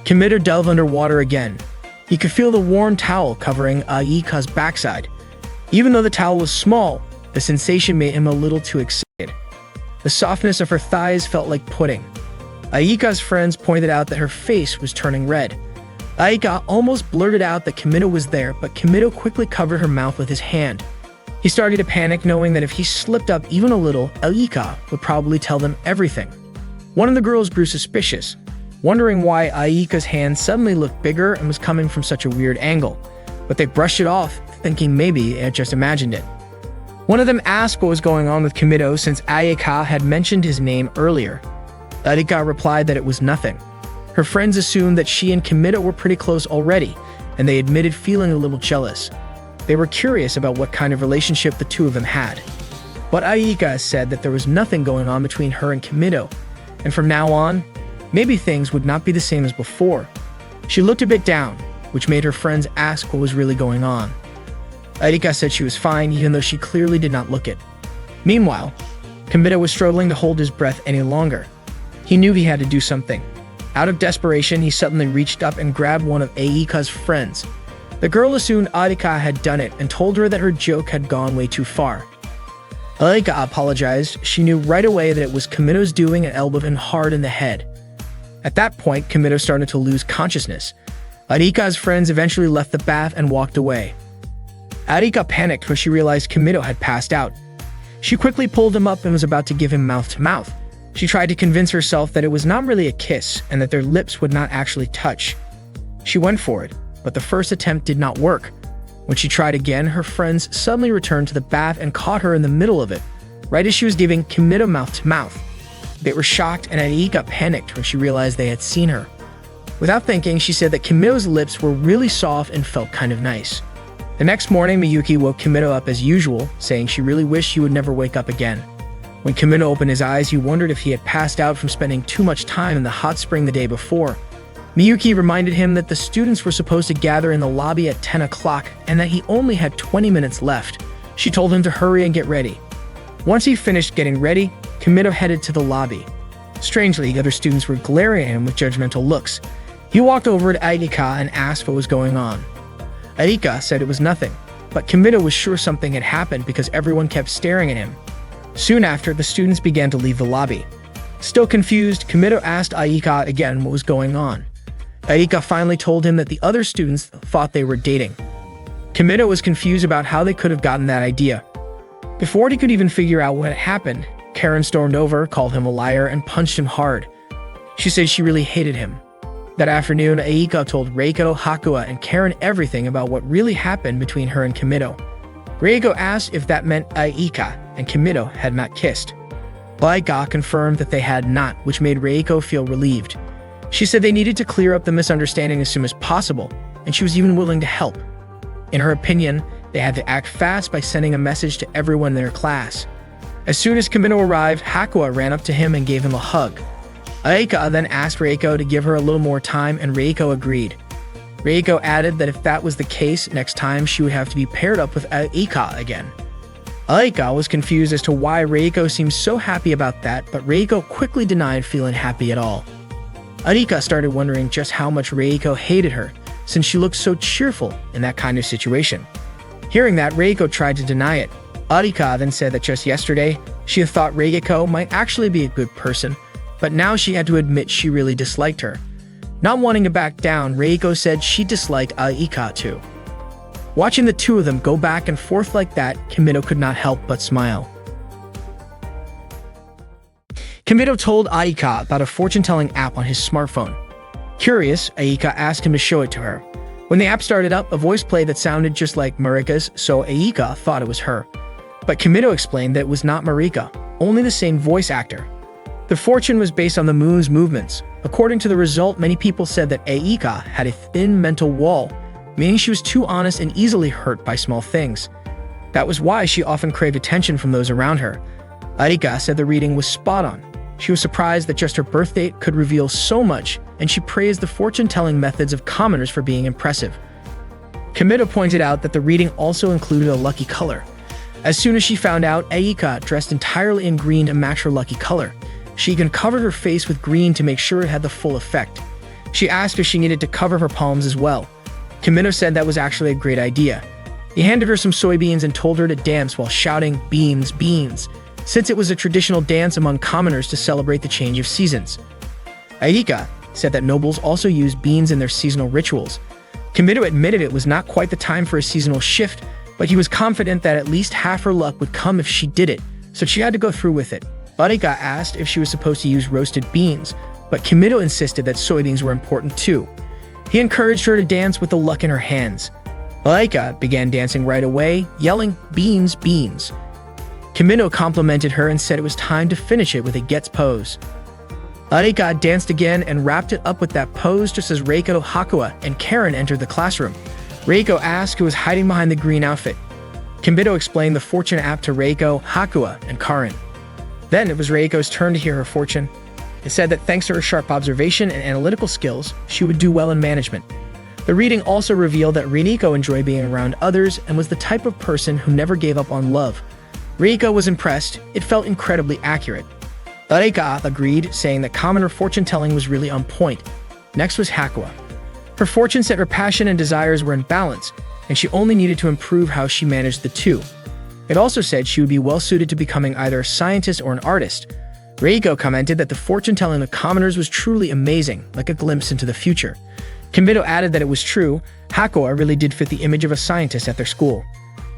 Kimito dove underwater again. He could feel the warm towel covering Aika's backside. Even though the towel was small, the sensation made him a little too excited. The softness of her thighs felt like pudding. Aika's friends pointed out that her face was turning red. Aika almost blurted out that Kimito was there, but Kimito quickly covered her mouth with his hand. He started to panic, knowing that if he slipped up even a little, Aika would probably tell them everything. One of the girls grew suspicious, wondering why Aika's hand suddenly looked bigger and was coming from such a weird angle, but they brushed it off, thinking maybe it had just imagined it. One of them asked what was going on with Kimito since Aika had mentioned his name earlier. Aika replied that it was nothing. Her friends assumed that she and Kimito were pretty close already, and they admitted feeling a little jealous. They were curious about what kind of relationship the two of them had. But Aika said that there was nothing going on between her and Kimito, and from now on, maybe things would not be the same as before. She looked a bit down, which made her friends ask what was really going on. Aika said she was fine, even though she clearly did not look it. Meanwhile, Kimito was struggling to hold his breath any longer. He knew he had to do something. Out of desperation, he suddenly reached up and grabbed one of Aika's friends. The girl assumed Aika had done it and told her that her joke had gone way too far. Aika apologized. She knew right away that it was Kimito's doing and elbowed him hard in the head. At that point, Kimito started to lose consciousness. Aika's friends eventually left the bath and walked away. Aika panicked when she realized Kimito had passed out. She quickly pulled him up and was about to give him mouth-to-mouth. She tried to convince herself that it was not really a kiss and that their lips would not actually touch. She went for it, but the first attempt did not work. When she tried again, her friends suddenly returned to the bath and caught her in the middle of it, right as she was giving Kimito mouth-to-mouth. They were shocked, and Aika panicked when she realized they had seen her. Without thinking, she said that Kimito's lips were really soft and felt kind of nice. The next morning, Miyuki woke Kimito up as usual, saying she really wished he would never wake up again. When Kimito opened his eyes, he wondered if he had passed out from spending too much time in the hot spring the day before. Miyuki reminded him that the students were supposed to gather in the lobby at 10 o'clock and that he only had 20 minutes left. She told him to hurry and get ready. Once he finished getting ready, Kimito headed to the lobby. Strangely, the other students were glaring at him with judgmental looks. He walked over to Aika and asked what was going on. Aika said it was nothing, but Kimito was sure something had happened because everyone kept staring at him. Soon after, the students began to leave the lobby. Still confused, Kimito asked Aika again what was going on. Aika finally told him that the other students thought they were dating. Kimito was confused about how they could have gotten that idea. Before he could even figure out what had happened, Karen stormed over, called him a liar, and punched him hard. She said she really hated him. That afternoon, Aika told Reiko, Hakuya, and Karen everything about what really happened between her and Kimito. Reiko asked if that meant Aika and Kimito had not kissed. Aika confirmed that they had not, which made Reiko feel relieved. She said they needed to clear up the misunderstanding as soon as possible, and she was even willing to help. In her opinion, they had to act fast by sending a message to everyone in their class. As soon as Kimito arrived, Hakuya ran up to him and gave him a hug. Aika then asked Reiko to give her a little more time, and Reiko agreed. Reiko added that if that was the case, next time she would have to be paired up with Aika again. Aika was confused as to why Reiko seemed so happy about that, but Reiko quickly denied feeling happy at all. Aika started wondering just how much Reiko hated her, since she looked so cheerful in that kind of situation. Hearing that, Reiko tried to deny it. Aika then said that just yesterday, she had thought Reiko might actually be a good person, but now she had to admit she really disliked her. Not wanting to back down, Reiko said she disliked Aika too. Watching the two of them go back and forth like that, Kimito could not help but smile. Kimito told Aika about a fortune-telling app on his smartphone. Curious, Aika asked him to show it to her. When the app started up, a voice played that sounded just like Marika's, so Aika thought it was her. But Kimito explained that it was not Marika, only the same voice actor. The fortune was based on the moon's movements. According to the result, many people said that Aika had a thin mental wall, meaning she was too honest and easily hurt by small things. That was why she often craved attention from those around her. Aika said the reading was spot on. She was surprised that just her birth date could reveal so much, and she praised the fortune-telling methods of commoners for being impressive. Kimito pointed out that the reading also included a lucky color. As soon as she found out, Aika dressed entirely in green to match her lucky color. She even covered her face with green to make sure it had the full effect. She asked if she needed to cover her palms as well. Kimito said that was actually a great idea. He handed her some soybeans and told her to dance while shouting, "Beans, beans," since it was a traditional dance among commoners to celebrate the change of seasons. Aika said that nobles also used beans in their seasonal rituals. Kimito admitted it was not quite the time for a seasonal shift, but he was confident that at least half her luck would come if she did it, so she had to go through with it. Aika asked if she was supposed to use roasted beans, but Kimito insisted that soybeans were important too. He encouraged her to dance with the luck in her hands. Aika began dancing right away, yelling, "Beans, beans." Kimito complimented her and said it was time to finish it with a gets pose. Aika danced again and wrapped it up with that pose just as Reiko, Hakua, and Karen entered the classroom. Reiko asked who was hiding behind the green outfit. Kimito explained the fortune app to Reiko, Hakua, and Karen. Then it was Reiko's turn to hear her fortune. It said that thanks to her sharp observation and analytical skills, she would do well in management. The reading also revealed that Reiko enjoyed being around others and was the type of person who never gave up on love. Reiko was impressed. It felt incredibly accurate. Aika agreed, saying that commoner fortune-telling was really on point. Next was Hakua. Her fortune said her passion and desires were in balance, and she only needed to improve how she managed the two. It also said she would be well-suited to becoming either a scientist or an artist. Reiko commented that the fortune-telling of commoners was truly amazing, like a glimpse into the future. Kimito added that it was true. Hakua really did fit the image of a scientist at their school.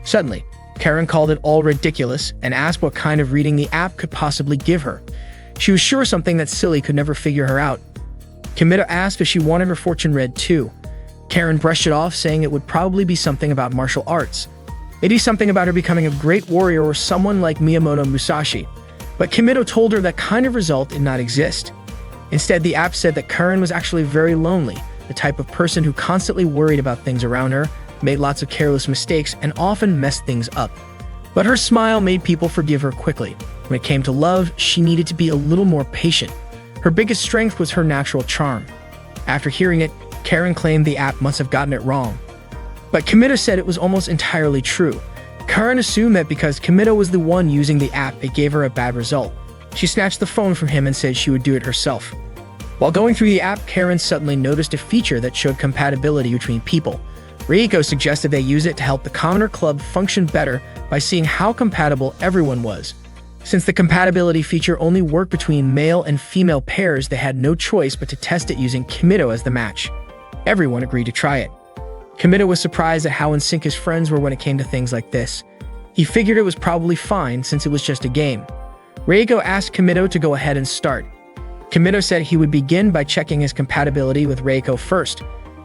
Suddenly, Karen called it all ridiculous and asked what kind of reading the app could possibly give her. She was sure something that silly could never figure her out. Kimito asked if she wanted her fortune read too. Karen brushed it off, saying it would probably be something about martial arts. Maybe something about her becoming a great warrior or someone like Miyamoto Musashi. But Kimito told her that kind of result did not exist. Instead, the app said that Karen was actually very lonely, the type of person who constantly worried about things around her, made lots of careless mistakes, and often messed things up. But her smile made people forgive her quickly. When it came to love, she needed to be a little more patient. Her biggest strength was her natural charm. After hearing it, Karen claimed the app must have gotten it wrong. But Kimito said it was almost entirely true. Karen assumed that because Kimito was the one using the app, it gave her a bad result. She snatched the phone from him and said she would do it herself. While going through the app, Karen suddenly noticed a feature that showed compatibility between people. Reiko suggested they use it to help the Commoner Club function better by seeing how compatible everyone was. Since the compatibility feature only worked between male and female pairs, they had no choice but to test it using Kimito as the match. Everyone agreed to try it. Kimito was surprised at how in sync his friends were when it came to things like this. He figured it was probably fine since it was just a game. Reiko asked Kimito to go ahead and start. Kimito said he would begin by checking his compatibility with Reiko first.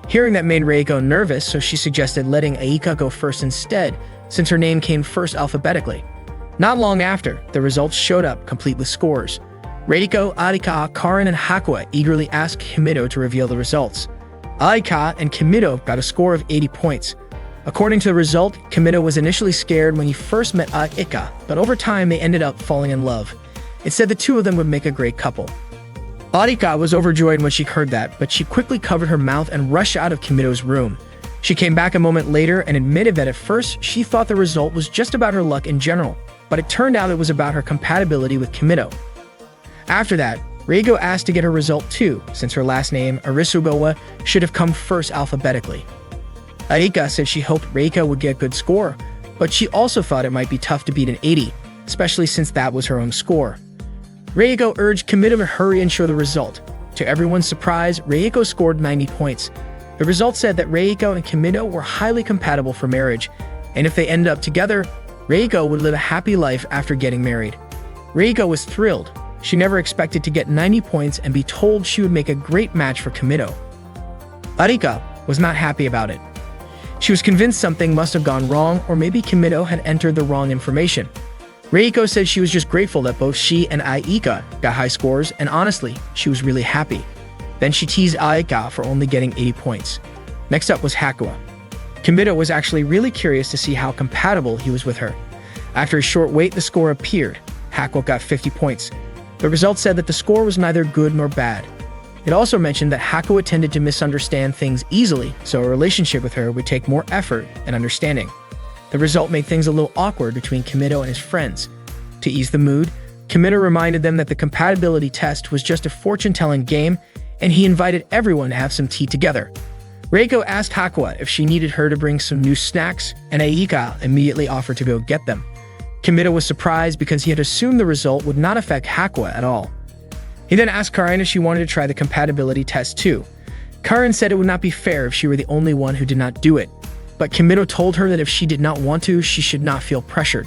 Hearing that made Reiko nervous, so she suggested letting Aika go first instead, since her name came first alphabetically. Not long after, the results showed up, complete with scores. Reiko, Aika, Karen, and Hakua eagerly asked Kimito to reveal the results. Aika and Kimito got a score of 80 points. According to the result, Kimito was initially scared when he first met Aika, but over time they ended up falling in love. It said the two of them would make a great couple. Aika was overjoyed when she heard that, but she quickly covered her mouth and rushed out of Kimito's room. She came back a moment later and admitted that at first she thought the result was just about her luck in general, but it turned out it was about her compatibility with Kimito. After that, Reiko asked to get her result too, since her last name, Arisugawa, should have come first alphabetically. Aika said she hoped Reiko would get a good score, but she also thought it might be tough to beat an 80, especially since that was her own score. Reiko urged Kimito to hurry and show the result. To everyone's surprise, Reiko scored 90 points. The result said that Reiko and Kimito were highly compatible for marriage, and if they ended up together, Reiko would live a happy life after getting married. Reiko was thrilled. She never expected to get 90 points and be told she would make a great match for Kimito. Aika was not happy about it. She was convinced something must have gone wrong, or maybe Kimito had entered the wrong information. Reiko said she was just grateful that both she and Aika got high scores, and honestly, she was really happy. Then she teased Aika for only getting 80 points. Next up was Hakua. Kimito was actually really curious to see how compatible he was with her. After a short wait, the score appeared. Hakua got 50 points. The result said that the score was neither good nor bad. It also mentioned that Hakua tended to misunderstand things easily, so a relationship with her would take more effort and understanding. The result made things a little awkward between Kimito and his friends. To ease the mood, Kimito reminded them that the compatibility test was just a fortune-telling game, and he invited everyone to have some tea together. Reiko asked Hakuya if she needed her to bring some new snacks, and Aika immediately offered to go get them. Kimido was surprised because he had assumed the result would not affect Hakuya at all. He then asked Karen if she wanted to try the compatibility test too. Karen said it would not be fair if she were the only one who did not do it, but Kimido told her that if she did not want to, she should not feel pressured.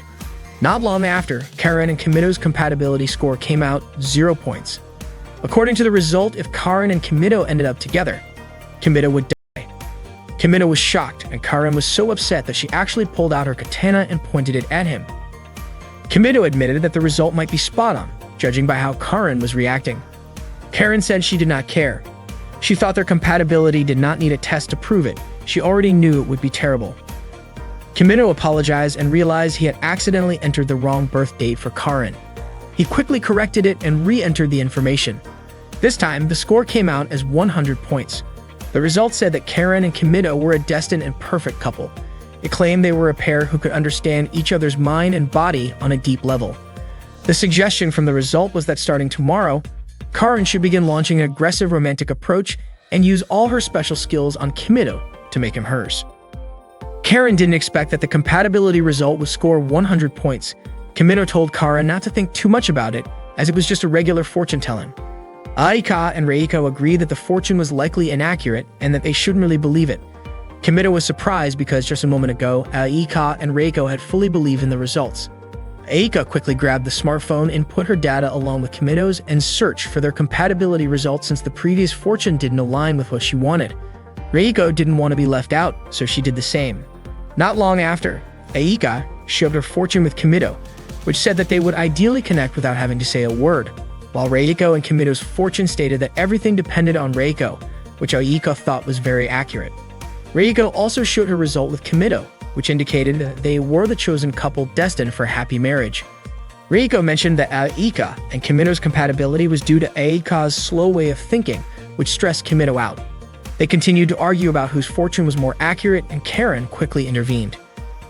Not long after, Karen and Kimido's compatibility score came out 0 points. According to the result, if Karen and Kimido ended up together, Kimido would die. Kimido was shocked, and Karen was so upset that she actually pulled out her katana and pointed it at him. Kimido admitted that the result might be spot on, judging by how Karen was reacting. Karen said she did not care. She thought their compatibility did not need a test to prove it. She already knew it would be terrible. Kimido apologized and realized he had accidentally entered the wrong birth date for Karen. He quickly corrected it and re-entered the information. This time, the score came out as 100 points. The results said that Karen and Kimido were a destined and perfect couple. It claimed they were a pair who could understand each other's mind and body on a deep level. The suggestion from the result was that starting tomorrow, Karen should begin launching an aggressive romantic approach and use all her special skills on Kimido to make him hers. Karen didn't expect that the compatibility result would score 100 points. Kimido told Karen not to think too much about it, as it was just a regular fortune-telling. Aika and Reiko agreed that the fortune was likely inaccurate and that they shouldn't really believe it. Kimido was surprised because just a moment ago, Aika and Reiko had fully believed in the results. Aika quickly grabbed the smartphone and put her data along with Kimido's and searched for their compatibility results since the previous fortune didn't align with what she wanted. Reiko didn't want to be left out, so she did the same. Not long after, Aika showed her fortune with Kimido, which said that they would ideally connect without having to say a word, while Reiko and Kimido's fortune stated that everything depended on Reiko, which Aika thought was very accurate. Reiko also showed her result with Kimido, which indicated that they were the chosen couple destined for a happy marriage. Reiko mentioned that Aika and Kimido's compatibility was due to Aika's slow way of thinking, which stressed Kimido out. They continued to argue about whose fortune was more accurate, and Karen quickly intervened.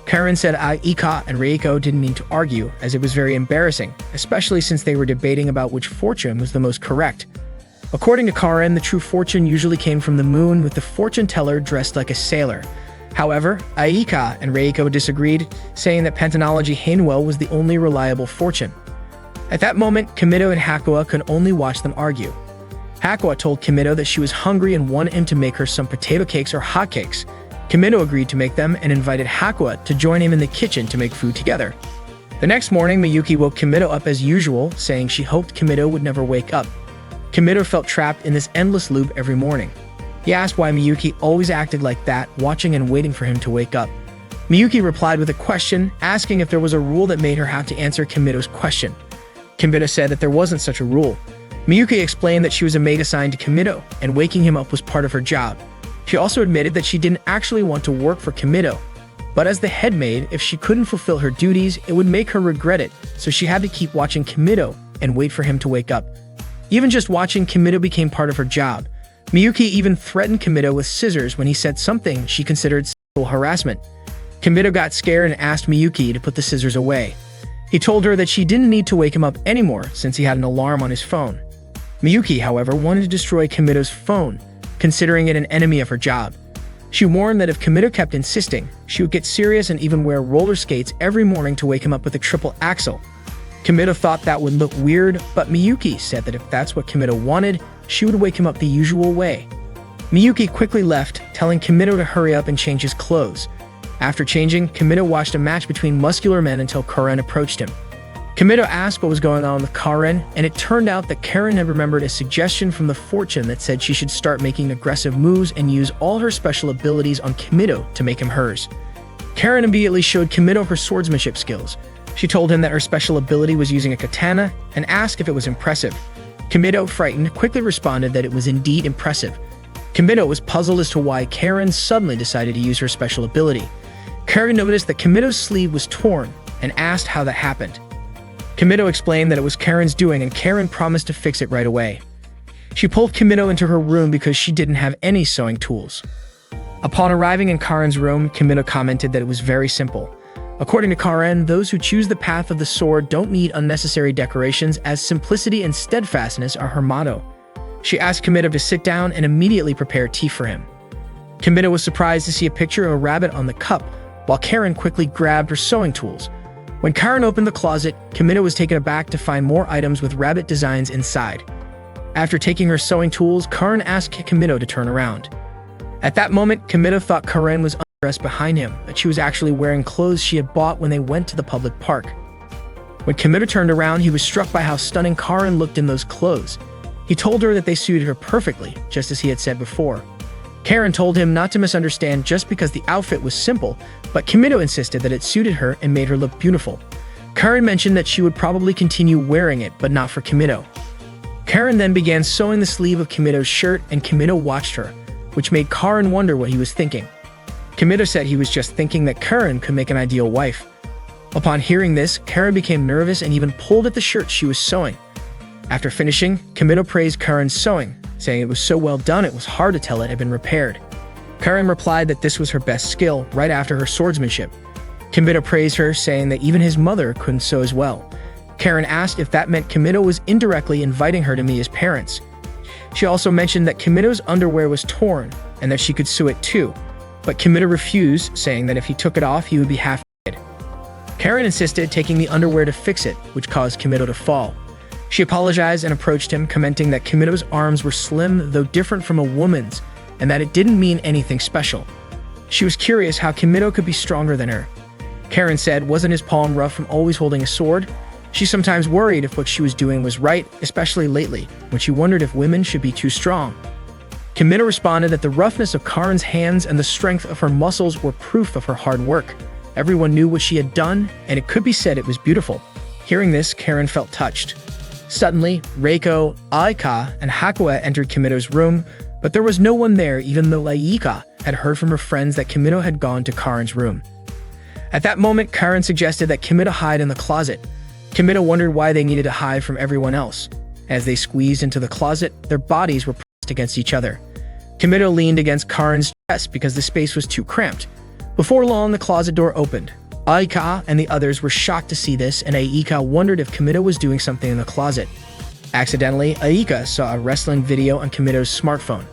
Karen said Aika and Reiko didn't need to argue, as it was very embarrassing, especially since they were debating about which fortune was the most correct. According to Karen, the true fortune usually came from the moon, with the fortune teller dressed like a sailor. However, Aika and Reiko disagreed, saying that Pantanology Hainwell was the only reliable fortune. At that moment, Kimido and Hakuya could only watch them argue. Hakuya told Kimido that she was hungry and wanted him to make her some potato cakes or hotcakes. Kimido agreed to make them and invited Hakuya to join him in the kitchen to make food together. The next morning, Miyuki woke Kimido up as usual, saying she hoped Kimido would never wake up. Kimido felt trapped in this endless loop every morning. He asked why Miyuki always acted like that, watching and waiting for him to wake up. Miyuki replied with a question, asking if there was a rule that made her have to answer Kimido's question. Kimido said that there wasn't such a rule. Miyuki explained that she was a maid assigned to Kimido, and waking him up was part of her job. She also admitted that she didn't actually want to work for Kimido, but as the head maid, if she couldn't fulfill her duties, it would make her regret it, so she had to keep watching Kimido and wait for him to wake up. Even just watching Kimido became part of her job. Miyuki even threatened Kimido with scissors when he said something she considered sexual harassment. Kimido got scared and asked Miyuki to put the scissors away. He told her that she didn't need to wake him up anymore since he had an alarm on his phone. Miyuki, however, wanted to destroy Kimido's phone, considering it an enemy of her job. She warned that if Kimido kept insisting, she would get serious and even wear roller skates every morning to wake him up with a triple axel. Kimido thought that would look weird, but Miyuki said that if that's what Kimido wanted, she would wake him up the usual way. Miyuki quickly left, telling Kimido to hurry up and change his clothes. After changing, Kimido watched a match between muscular men until Karen approached him. Kimido asked what was going on with Karen, and it turned out that Karen had remembered a suggestion from the fortune that said she should start making aggressive moves and use all her special abilities on Kimido to make him hers. Karen immediately showed Kimido her swordsmanship skills. She told him that her special ability was using a katana and asked if it was impressive. Kimido, frightened, quickly responded that it was indeed impressive. Kimido was puzzled as to why Karen suddenly decided to use her special ability. Karen noticed that Kimido's sleeve was torn and asked how that happened. Kimido explained that it was Karen's doing, and Karen promised to fix it right away. She pulled Kimido into her room because she didn't have any sewing tools. Upon arriving in Karen's room, Kimido commented that it was very simple. According to Karen, those who choose the path of the sword don't need unnecessary decorations, as simplicity and steadfastness are her motto. She asked Kimido to sit down and immediately prepare tea for him. Kimito was surprised to see a picture of a rabbit on the cup, while Karen quickly grabbed her sewing tools. When Karen opened the closet, Kimito was taken aback to find more items with rabbit designs inside. After taking her sewing tools, Karen asked Kimito to turn around. At that moment, Kimito thought Karen was undressed behind him, but she was actually wearing clothes she had bought when they went to the public park. When Kimito turned around, he was struck by how stunning Karen looked in those clothes. He told her that they suited her perfectly, just as he had said before. Karen told him not to misunderstand just because the outfit was simple, but Kimito insisted that it suited her and made her look beautiful. Karen mentioned that she would probably continue wearing it, but not for Kimito. Karen then began sewing the sleeve of Kimito's shirt, and Kimito watched her, which made Karen wonder what he was thinking. Kimito said he was just thinking that Karen could make an ideal wife. Upon hearing this, Karen became nervous and even pulled at the shirt she was sewing. After finishing, Kimito praised Karen's sewing, saying it was so well done it was hard to tell it had been repaired. Karen replied that this was her best skill right after her swordsmanship. Kimito praised her, saying that even his mother couldn't sew as well. Karen asked if that meant Kimito was indirectly inviting her to meet his parents. She also mentioned that Kimito's underwear was torn and that she could sew it too, but Kimito refused, saying that if he took it off, he would be half naked. Karen insisted taking the underwear to fix it, which caused Kimito to fall. She apologized and approached him, commenting that Kimito's arms were slim, though different from a woman's, and that it didn't mean anything special. She was curious how Kimito could be stronger than her. Karen said, wasn't his palm rough from always holding a sword? She sometimes worried if what she was doing was right, especially lately, when she wondered if women should be too strong. Kimito responded that the roughness of Karen's hands and the strength of her muscles were proof of her hard work. Everyone knew what she had done, and it could be said it was beautiful. Hearing this, Karen felt touched. Suddenly, Reiko, Aika, and Hakua entered Kimito's room, but there was no one there, even though Aika had heard from her friends that Kimito had gone to Karen's room. At that moment, Karen suggested that Kimito hide in the closet. Kimito wondered why they needed to hide from everyone else. As they squeezed into the closet, their bodies were pressed against each other. Kimito leaned against Karen's chest because the space was too cramped. Before long, the closet door opened. Aika and the others were shocked to see this, and Aika wondered if Kimito was doing something in the closet. Accidentally, Aika saw a wrestling video on Kimito's smartphone.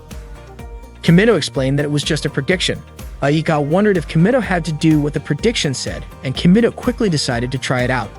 Kimito explained that it was just a prediction. Aika wondered if Kimito had to do what the prediction said, and Kimito quickly decided to try it out.